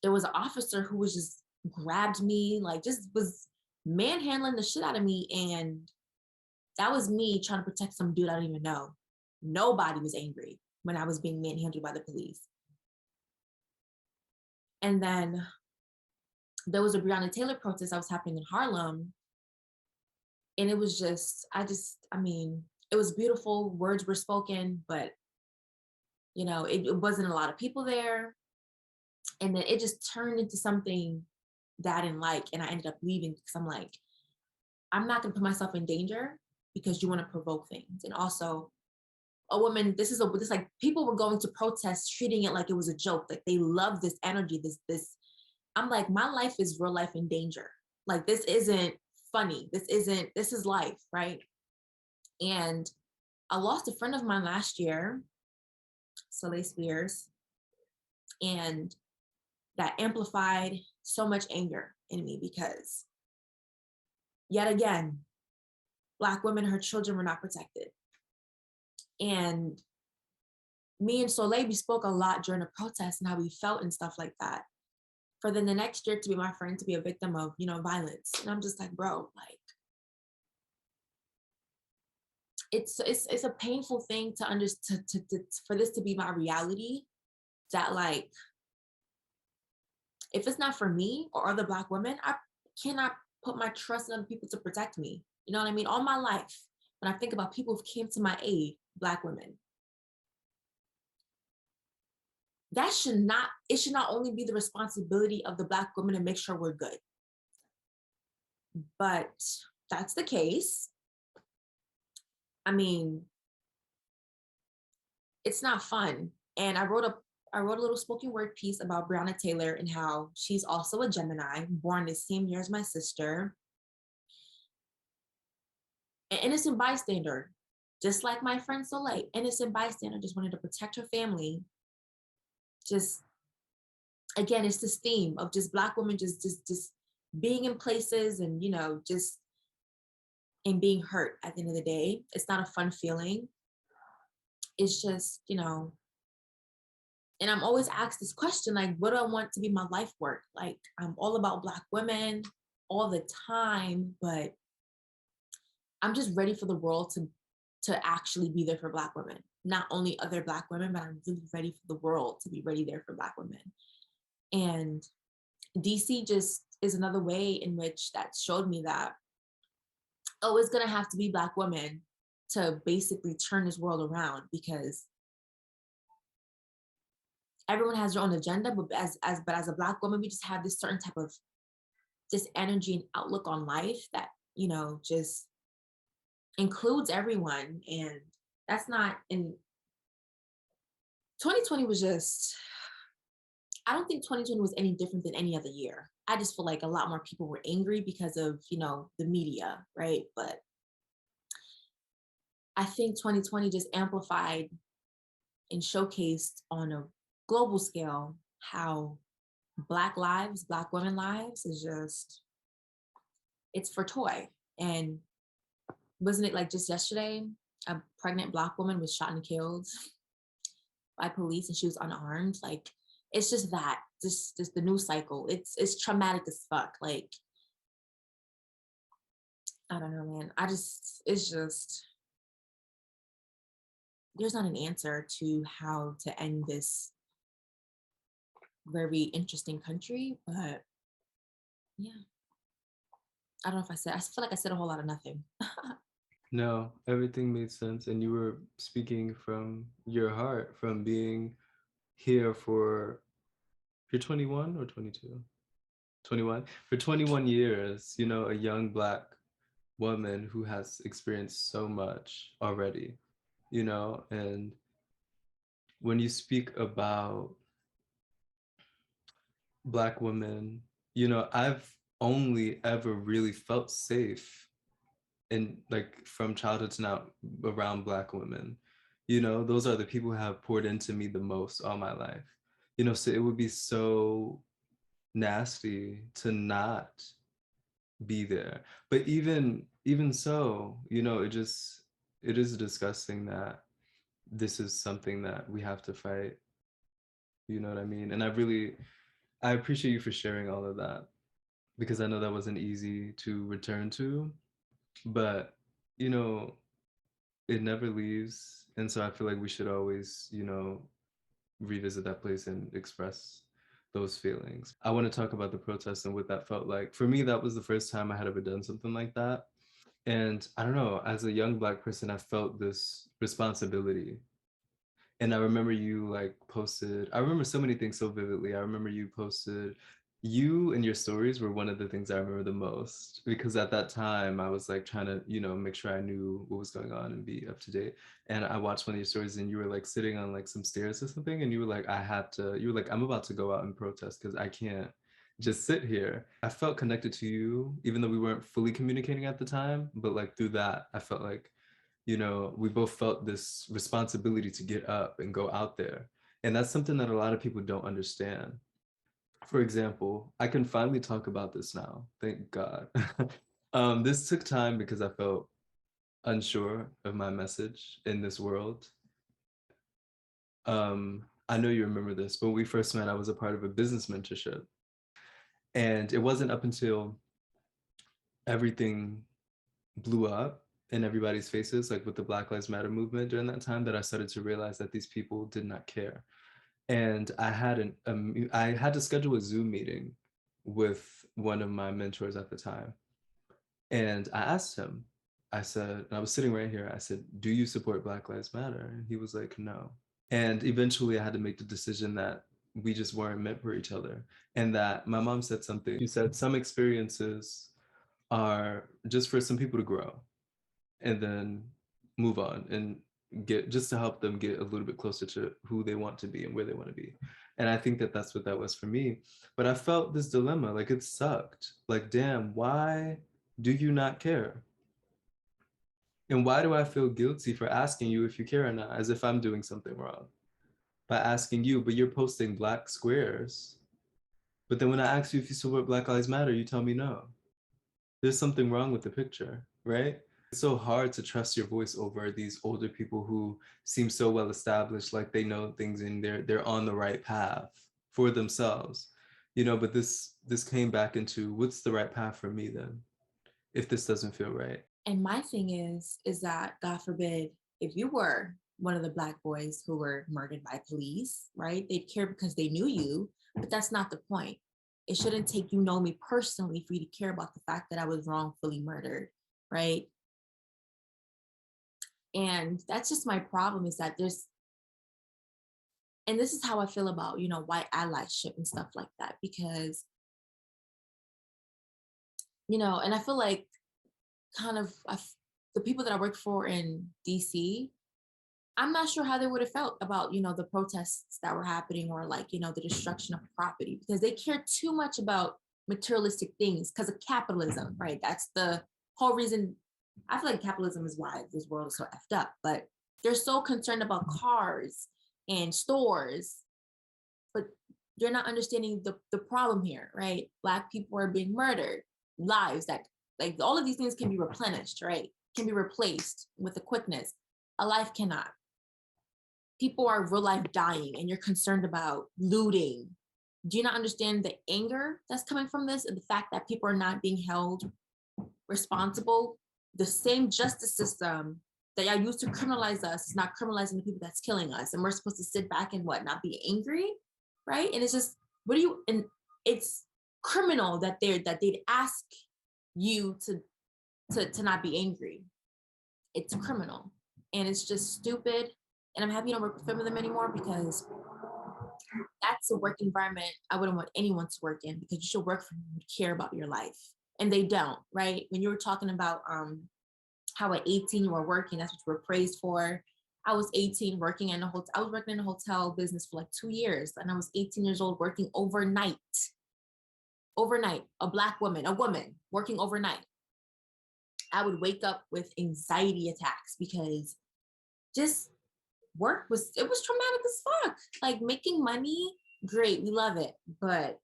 There was an officer who was just grabbed me, like just was manhandling the shit out of me. And that was me trying to protect some dude I don't even know. Nobody was angry when I was being manhandled by the police. And then there was a Breonna Taylor protest that was happening in Harlem. And it was just, I mean, it was beautiful. Words were spoken, but it wasn't a lot of people there. And then it just turned into something that I didn't like. And I ended up leaving because I'm like, I'm not gonna put myself in danger because you want to provoke things. And also a woman, this like people were going to protest treating it like it was a joke. Like they love this energy, this. I'm like, my life is real life in danger. Like this isn't funny. This is life, right? And I lost a friend of mine last year, Soléi, and that amplified so much anger in me because yet again, Black women, her children were not protected. And me and Soleil, we spoke a lot during the protest and how we felt and stuff like that. For then the next year to be my friend to be a victim of, violence. And I'm just like, bro, like, it's a painful thing to understand, for this to be my reality, that like, if it's not for me or other Black women, I cannot put my trust in other people to protect me. You know what I mean? All my life, when I think about people who came to my aid, Black women, it should not only be the responsibility of the Black women to make sure we're good. But that's the case. I mean, it's not fun. And I wrote a little spoken word piece about Breonna Taylor and how she's also a Gemini, born the same year as my sister. An innocent bystander, just like my friend Solei, innocent bystander, just wanted to protect her family. Just, again, it's this theme of just Black women just being in places and, just and being hurt at the end of the day. It's not a fun feeling. It's just, and I'm always asked this question, like, what do I want to be my life work? Like, I'm all about Black women all the time, but I'm just ready for the world to actually be there for Black women. Not only other Black women, but I'm really ready for the world to be ready there for Black women. And DC just is another way in which that showed me that, oh, it's gonna have to be Black women to basically turn this world around, because everyone has their own agenda, but as a Black woman, we just have this certain type of this energy and outlook on life that, just includes everyone. And that's not in 2020 was just, I don't think 2020 was any different than any other year. I just feel like a lot more people were angry because of, the media, right? But I think 2020 just amplified and showcased on a global scale how Black lives, Black women lives is just, it's for toy. And wasn't it like just yesterday, a pregnant Black woman was shot and killed by police and she was unarmed? Like, it's just that, just the news cycle. It's traumatic as fuck. Like, I don't know, man. It's just, there's not an answer to how to end this very interesting country, but yeah, I feel like I said a whole lot of nothing. No, everything made sense, and you were speaking from your heart, from being here for, you're 21 or 22? 21? For 21 years, you know, a young Black woman who has experienced so much already, you know, and when you speak about Black women, you know, I've only ever really felt safe in, like, from childhood to now around Black women. You know, those are the people who have poured into me the most all my life. You know, so it would be so nasty to not be there. But even so, you know, it is disgusting that this is something that we have to fight. You know what I mean? And I appreciate you for sharing all of that, because I know that wasn't easy to return to, but you know, it never leaves. And so I feel like we should always, you know, revisit that place and express those feelings. I want to talk about the protest and what that felt like. For me, that was the first time I had ever done something like that. And I don't know, as a young Black person, I felt this responsibility. And I remember you like posted, I remember so many things so vividly. I remember you posted, you and your stories were one of the things I remember the most, because at that time I was like trying to, you know, make sure I knew what was going on and be up to date. And I watched one of your stories and you were like sitting on like some stairs or something. And you were like, you were like, I'm about to go out and protest because I can't just sit here. I felt connected to you, even though we weren't fully communicating at the time. But like through that, I felt like, you know, we both felt this responsibility to get up and go out there. And that's something that a lot of people don't understand. For example, I can finally talk about this now, thank God. This took time because I felt unsure of my message in this world. I know you remember this, but when we first met, I was a part of a business mentorship. And it wasn't up until everything blew up in everybody's faces, like with the Black Lives Matter movement during that time, that I started to realize that these people did not care. And I had to schedule a Zoom meeting with one of my mentors at the time. And I asked him, I said, and I was sitting right here, I said, do you support Black Lives Matter? And he was like, no. And eventually I had to make the decision that we just weren't meant for each other. And that my mom said something. She said, some experiences are just for some people to grow and then move on and get, just to help them get a little bit closer to who they want to be and where they want to be. And I think that that's what that was for me. But I felt this dilemma, like it sucked. Like, damn, why do you not care? And why do I feel guilty for asking you if you care or not, as if I'm doing something wrong by asking you, but you're posting Black squares. But then when I ask you if you support Black Lives Matter, you tell me no. There's something wrong with the picture, right? It's so hard to trust your voice over these older people who seem so well established, like they know things and they're on the right path for themselves. You know, but this came back into, what's the right path for me then, if this doesn't feel right? And my thing is that, God forbid, if you were one of the Black boys who were murdered by police, right? They'd care because they knew you, but that's not the point. It shouldn't take you know me personally for you to care about the fact that I was wrongfully murdered, right? And that's just my problem, is that and this is how I feel about, you know, white allyship and stuff like that, because, you know, and I feel like kind of the people that I work for in DC, I'm not sure how they would have felt about, you know, the protests that were happening, or like, you know, the destruction of property, because they care too much about materialistic things because of capitalism, right? That's the whole reason. I feel like capitalism is why this world is so effed up, but they're so concerned about cars and stores, but you're not understanding the problem here, right? Black people are being murdered, lives that, like, all of these things can be replenished, right? Can be replaced with a quickness. A life cannot. People are real life dying and you're concerned about looting. Do you not understand the anger that's coming from this, and the fact that people are not being held responsible, the same justice system that y'all used to criminalize us is not criminalizing the people that's killing us. And we're supposed to sit back and what, not be angry, right? And it's just, what do you, and it's criminal that they'd ask you to not be angry. It's criminal. And it's just stupid. And I'm happy you don't work with them anymore, because that's a work environment I wouldn't want anyone to work in, because you should work for people who care about your life. And they don't, right? When you were talking about how at 18 you were working, that's what you were praised for. I was 18 working in a hotel. I was working in a hotel business for like 2 years, and I was 18 years old working overnight. Overnight, a Black woman, a woman working overnight. I would wake up with anxiety attacks because just work was traumatic as fuck. Like, making money, great, we love it, but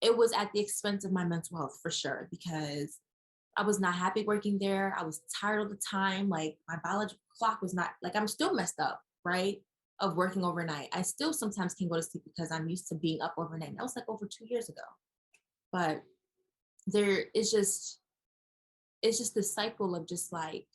it was at the expense of my mental health for sure, because I was not happy working there. I was tired all the time. Like, my biological clock was not, like, I'm still messed up, right? Of working overnight. I still sometimes can go to sleep because I'm used to being up overnight. And that was like over 2 years ago. But there is just, it's just the cycle of just like,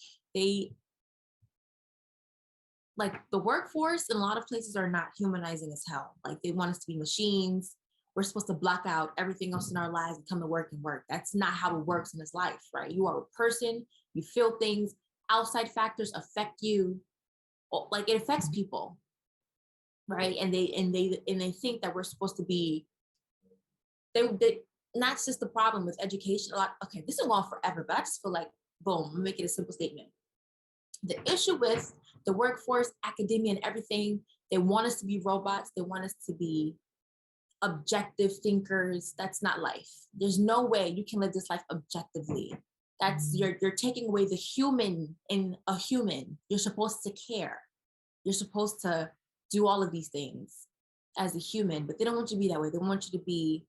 like the workforce in a lot of places are not humanizing as hell. Like, they want us to be machines. We're supposed to block out everything else in our lives and come to work and work. That's not how it works in this life, right? You are a person, you feel things, outside factors affect you. Like, it affects people, right? And they think that we're supposed to be, they that's just the problem with education. A lot, okay, this is going on forever, but I just feel like, boom, I'm making a simple statement. The issue with the workforce, academia, and everything, they want us to be robots. They want us to be objective thinkers. That's not life. There's no way you can live this life objectively. That's, you're taking away the human in a human. You're supposed to care. You're supposed to do all of these things as a human, but they don't want you to be that way. They want you to be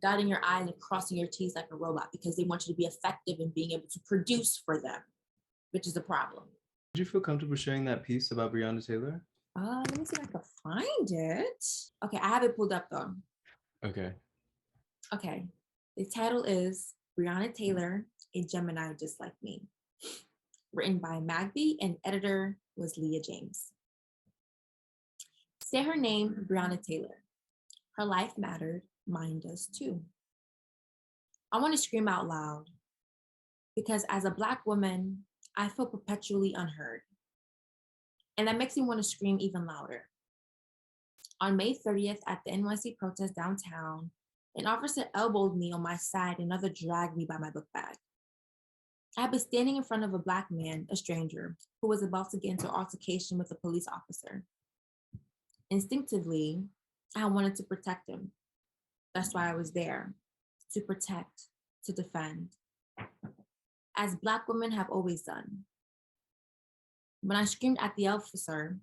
dotting your I's and crossing your T's like a robot, because they want you to be effective in being able to produce for them, which is a problem. Did you feel comfortable sharing that piece about Breonna Taylor? Let me see if I can find it. Okay, I have it pulled up though. Okay. Okay, the title is Breonna Taylor, a Gemini Just Like Me. Written by Mangbe, and editor was Leah James. Say her name, Breonna Taylor. Her life mattered, mine does too. I want to scream out loud, because as a Black woman, I feel perpetually unheard. And that makes me want to scream even louder. On May 30th, at the NYC protest downtown, an officer elbowed me on my side and another dragged me by my book bag. I had been standing in front of a Black man, a stranger, who was about to get into an altercation with a police officer. Instinctively, I wanted to protect him. That's why I was there, to protect, to defend, as Black women have always done. When I screamed at the officer,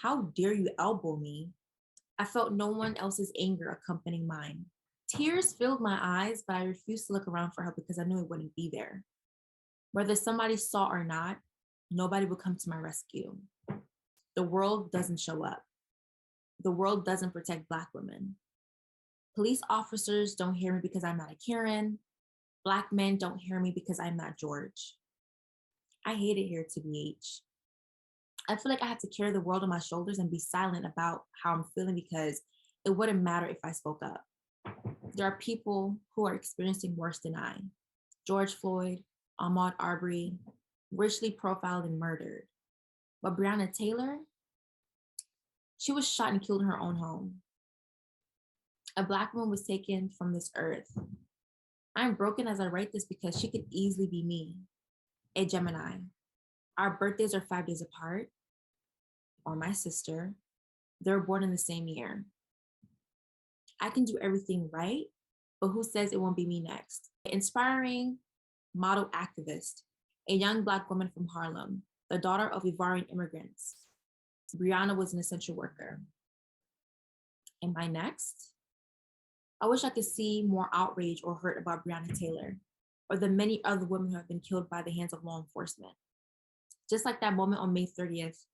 "How dare you elbow me?" I felt no one else's anger accompanying mine. Tears filled my eyes, but I refused to look around for her because I knew it wouldn't be there. Whether somebody saw or not, nobody would come to my rescue. The world doesn't show up. The world doesn't protect Black women. Police officers don't hear me because I'm not a Karen. Black men don't hear me because I'm not George. I hate it here, TBH. I feel like I have to carry the world on my shoulders and be silent about how I'm feeling, because it wouldn't matter if I spoke up. There are people who are experiencing worse than I. George Floyd, Ahmaud Arbery, racially profiled and murdered. But Breonna Taylor, she was shot and killed in her own home. A Black woman was taken from this earth. I'm broken as I write this because she could easily be me, a Gemini. Our birthdays are 5 days apart, or my sister. They were born in the same year. I can do everything right, but who says it won't be me next? Inspiring model activist, a young Black woman from Harlem, the daughter of Ivorian immigrants. Breonna was an essential worker. Am I next? I wish I could see more outrage or hurt about Breonna Taylor, or the many other women who have been killed by the hands of law enforcement. Just like that moment on May 30th,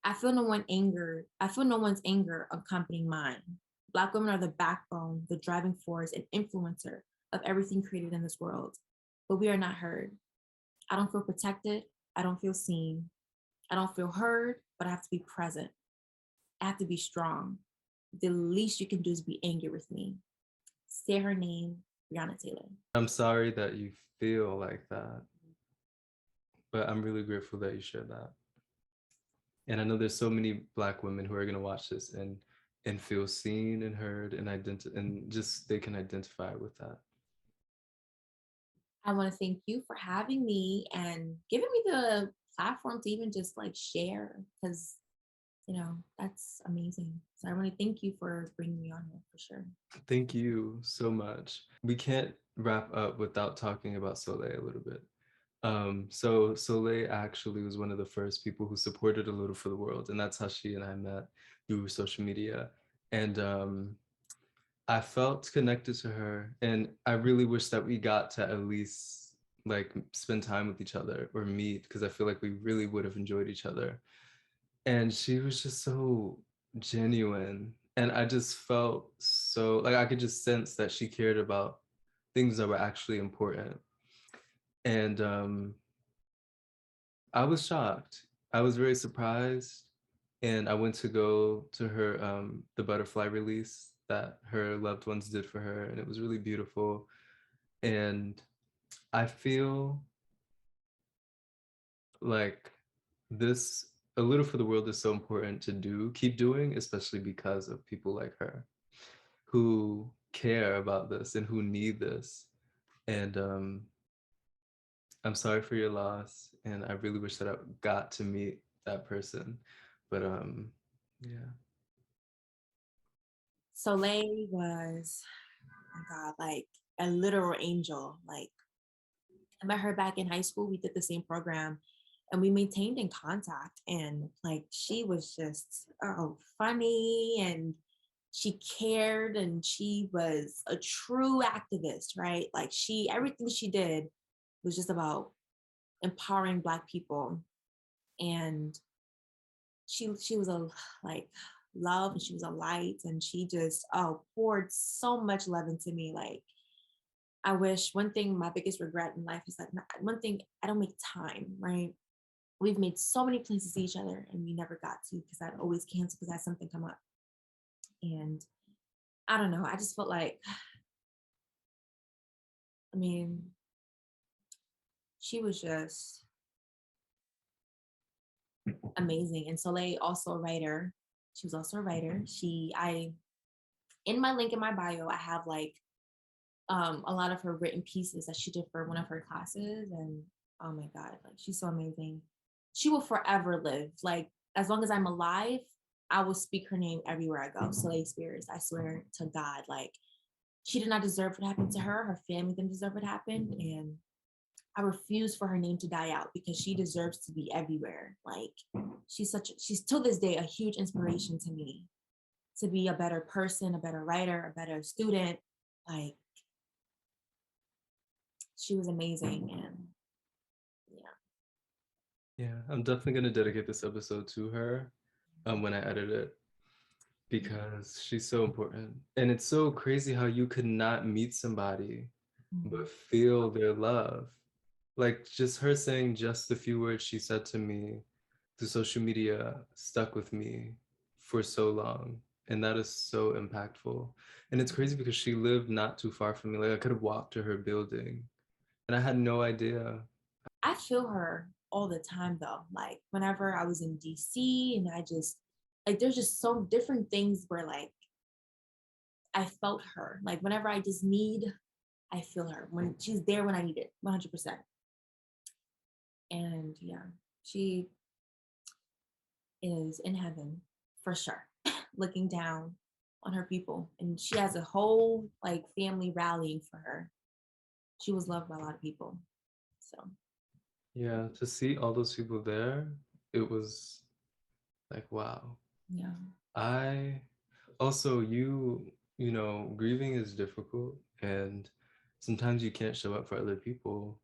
I feel no one's anger accompanying mine. Black women are the backbone, the driving force, and influencer of everything created in this world. but we are not heard. I don't feel protected. I don't feel seen. I don't feel heard, but I have to be present. I have to be strong. The least you can do is be angry with me. Say her name, Breonna Taylor. I'm sorry that you feel like that, but I'm really grateful that you shared that. And I know there's so many Black women who are going to watch this and feel seen and heard and and just they can identify with that. I want to thank you for having me and giving me the platform to even just like share because, that's amazing. So I want to thank you for bringing me on here for sure. Thank you so much. We can't wrap up without talking about Soleil a little bit. So Soleil actually was one of the first people who supported A Little for the World, and that's how she and I met through social media. And I felt connected to her, and I really wish that we got to at least like spend time with each other or meet because I feel like we really would have enjoyed each other. And she was just so genuine, and I just felt so like I could just sense that she cared about things that were actually important. And I was shocked. I was very surprised, and I went to go to her the butterfly release that her loved ones did for her, and it was really beautiful. And I feel like this A Little for the World is so important to keep doing, especially because of people like her who care about this and who need this. And I'm sorry for your loss, and I really wish that I got to meet that person. But yeah. Solei was, oh my God, like a literal angel. Like I met her back in high school. We did the same program and we maintained in contact. And like she was just funny and she cared and she was a true activist, right? Like everything she did was just about empowering Black people. And she was a like love and she was a light and she just poured so much love into me. Like I wish one thing, my biggest regret in life is that one thing, I don't make time, right? We've made so many plans to see each other and we never got to because I'd always cancel because I had something come up. And I don't know, I just felt like, I mean, she was just amazing. And Soleil, also a writer. She was also a writer. In my link in my bio, I have like a lot of her written pieces that she did for one of her classes. And oh my God, like she's so amazing. She will forever live. Like as long as I'm alive, I will speak her name everywhere I go. Soleil Spears, I swear to God, like she did not deserve what happened to her. Her family didn't deserve what happened. And I refuse for her name to die out because she deserves to be everywhere. Like she's to this day a huge inspiration to me to be a better person, a better writer, a better student. Like she was amazing. And yeah. Yeah, I'm definitely gonna dedicate this episode to her when I edit it because she's so important. And it's so crazy how you could not meet somebody Mhm. but feel their love. Like just her saying just the few words she said to me through social media stuck with me for so long. And that is so impactful. And it's crazy because she lived not too far from me. Like I could have walked to her building and I had no idea. I feel her all the time though. Like whenever I was in DC and I just like there's just so different things where like I felt her. Like whenever I just need, I feel her when she's there when I need it, 100%. And yeah, she is in heaven for sure, looking down on her people. And she has a whole like family rallying for her. She was loved by a lot of people. So Yeah, to see all those people there, it was like, wow. yeah. I also, you know, grieving is difficult and sometimes you can't show up for other people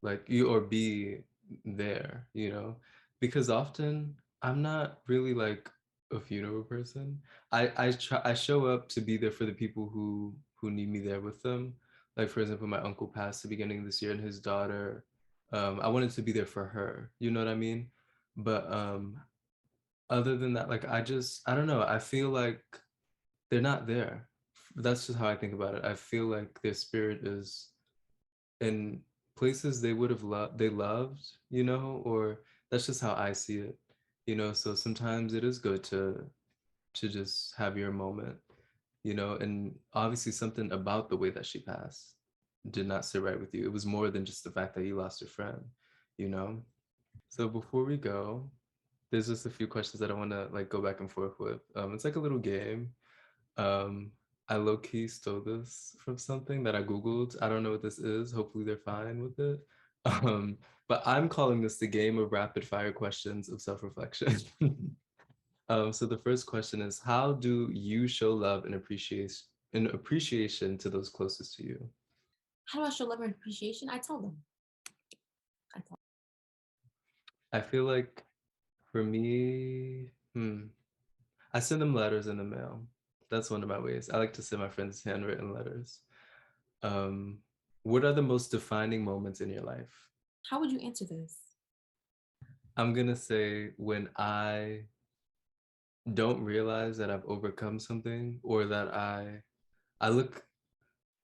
like you or be there, you know, because often I'm not really like a funeral person. I show up to be there for the people who need me there with them, Like, for example, my uncle passed the beginning of this year, and his daughter, I wanted to be there for her. You know what I mean? But other than that, like I don't know. I feel like they're not there. That's just how I think about it. I feel like their spirit is in places they would have loved, they loved, you know, or that's just how I see it, you know. So sometimes it is good to just have your moment, you know. And obviously something about the way that she passed did not sit right with you. It was more than just the fact that you lost a friend, you know. So before we go, there's just a few questions that I want to like go back and forth with. It's like a little game. um, I low key stole this from something that I Googled. I don't know what this is. Hopefully they're fine with it. But I'm calling this the game of rapid fire questions of self-reflection. So the first question is, how do you show love and appreciation to those closest to you? How do I show love and appreciation? I tell them. I tell I feel like for me, I send them letters in the mail. That's one of my ways. I like to send my friends handwritten letters. Um, what are the most defining moments in your life? How would you answer this? I'm gonna say when I don't realize that I've overcome something, or that I look,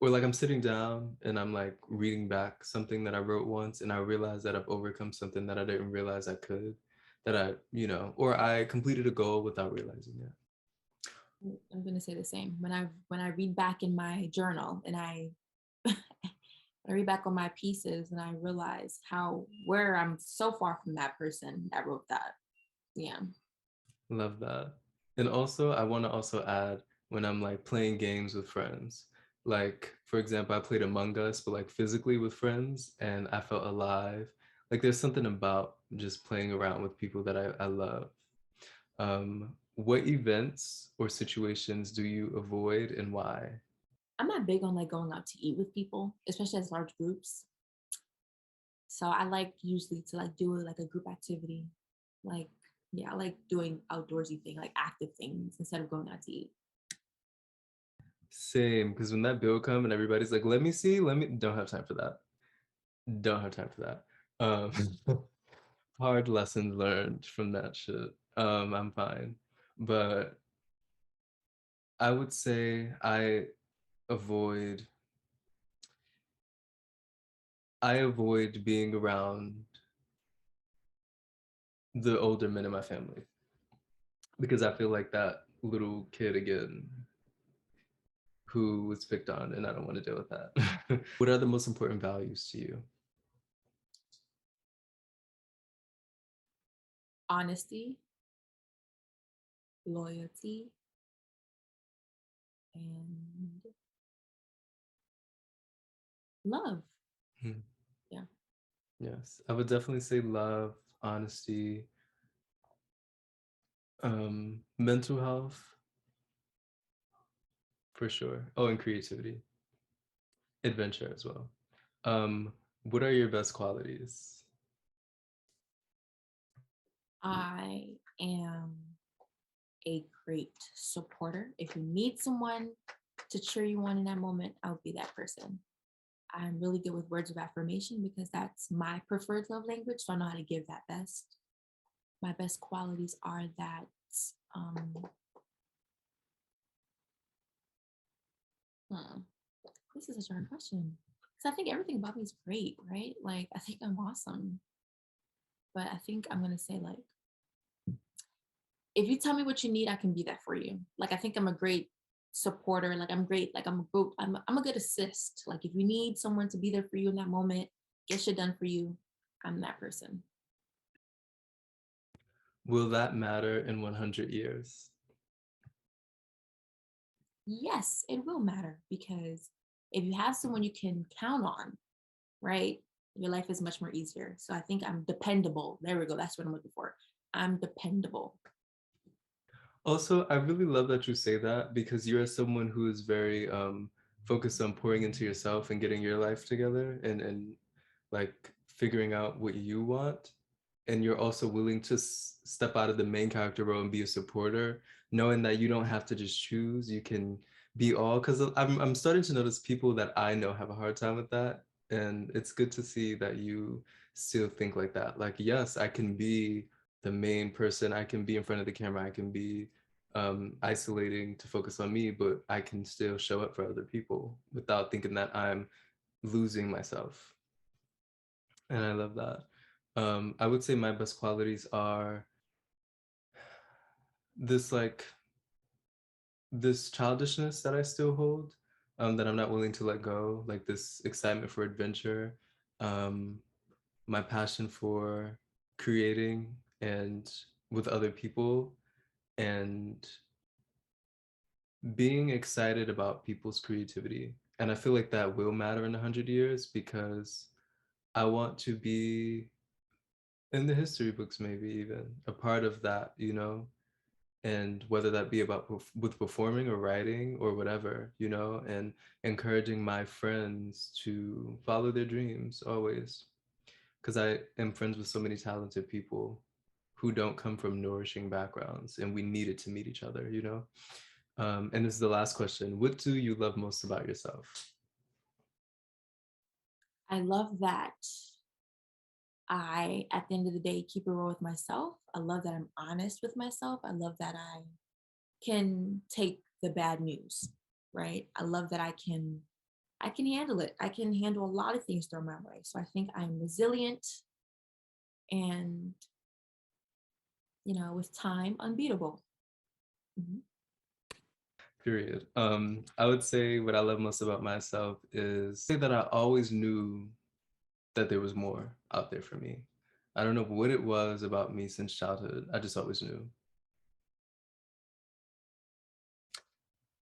or like I'm sitting down and I'm like reading back something that I wrote once, and I realize that I've overcome something that I didn't realize I could, that I, you know, or I completed a goal without realizing it. I'm gonna say the same. When I read back in my journal and I I read back on my pieces and I realize how where I'm so far from that person that wrote that. Yeah. Love that. And also, I want to also add when I'm like playing games with friends. Like, for example, I played Among Us, but like physically with friends, and I felt alive. Like, there's something about just playing around with people that I love. What events or situations do you avoid and why? I'm not big on like going out to eat with people, especially as large groups. So I like usually to like do like a group activity. Like, yeah, I like doing outdoorsy thing, like active things instead of going out to eat. Same, because when that bill come and everybody's like, let me see, don't have time for that. Don't have time for that. Um, hard lessons learned from that shit. I'm fine. But I would say avoid I avoid being around the older men in my family, because I feel like that little kid again who was picked on, and I don't want to deal with that. What are the most important values to you? Honesty, loyalty, and love. Hmm. Yeah. Yes, I would definitely say love, honesty, mental health for sure. Oh, and creativity, adventure as well. Um, what are your best qualities? I am a great supporter. If you need someone to cheer you on in that moment, I'll be that person. I'm really good with words of affirmation because that's my preferred love language. So I know how to give that best. My best qualities are that um hmm, this is such a hard question. Because I think everything about me is great, right? Like I think I'm awesome. But I think I'm gonna say like if you tell me what you need, I can be that for you. Like I think I'm a great supporter. Like I'm great. Like I'm a good assist. Like if you need someone to be there for you in that moment, get shit done for you, I'm that person. Will that matter in 100 years? Yes, it will matter because if you have someone you can count on, right, your life is much more easier. So I think I'm dependable. There we go. That's what I'm looking for. I'm dependable. Also, I really love that you say that, because you're someone who is very focused on pouring into yourself and getting your life together, and like figuring out what you want. And you're also willing to step out of the main character role and be a supporter, knowing that you don't have to just choose. You can be all, because I'm starting to notice people that I know have a hard time with that. And it's good to see that you still think like that. Like, yes, I can be the main person, I can be in front of the camera, I can be isolating to focus on me, but I can still show up for other people without thinking that I'm losing myself. And I love that. I would say my best qualities are this like this childishness that I still hold, that I'm not willing to let go, like this excitement for adventure, um, my passion for creating and with other people, and being excited about people's creativity. And I feel like that will matter in 100 years because I want to be in the history books, maybe even a part of that, you know? And whether that be about with performing or writing or whatever, you know, and encouraging my friends to follow their dreams always, because I am friends with so many talented people who don't come from nourishing backgrounds, and we needed to meet each other, you know. And this is the last question: what do you love most about yourself? I love that I, at the end of the day, keep it real with myself. I love that I'm honest with myself. I love that I can take the bad news, right? I love that I can handle it. I can handle a lot of things thrown my way. So I think I'm resilient and, with time, unbeatable. Mhm. Period. I would say what I love most about myself is say that I always knew that there was more out there for me. I don't know what it was about me since childhood. I just always knew.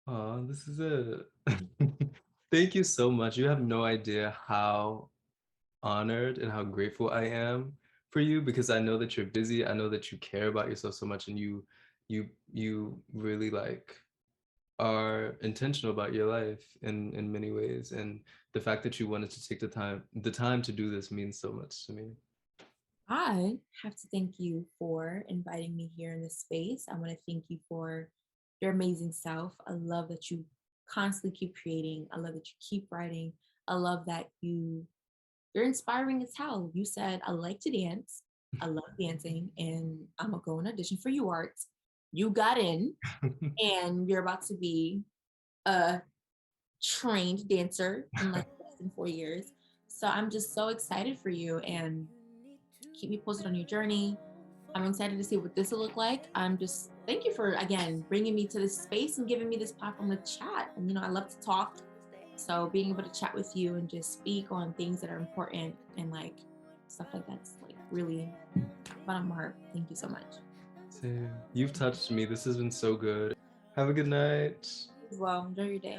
Oh, this is it. Thank you so much. You have no idea how honored and how grateful I am for you, because I know that you're busy. I know that you care about yourself so much, and you really like are intentional about your life in many ways. And the fact that you wanted to take the time to do this means so much to me. I have to thank you for inviting me here in this space. I want to thank you for your amazing self. I love that you constantly keep creating. I love that you keep writing. I love that you're inspiring as hell. You said I like to dance. I love dancing, and I'm gonna go and audition for you arts. You got in, and you're about to be a trained dancer in like less than 4 years. So I'm just so excited for you, and keep me posted on your journey. I'm excited to see what this will look like. I'm just thank you for again bringing me to this space and giving me this platform to chat. And I love to talk, so being able to chat with you and just speak on things that are important and like stuff like that's like really fun on my heart. Thank you so much. Same. You've touched me. This has been so good. Have a good night. As well, enjoy your day.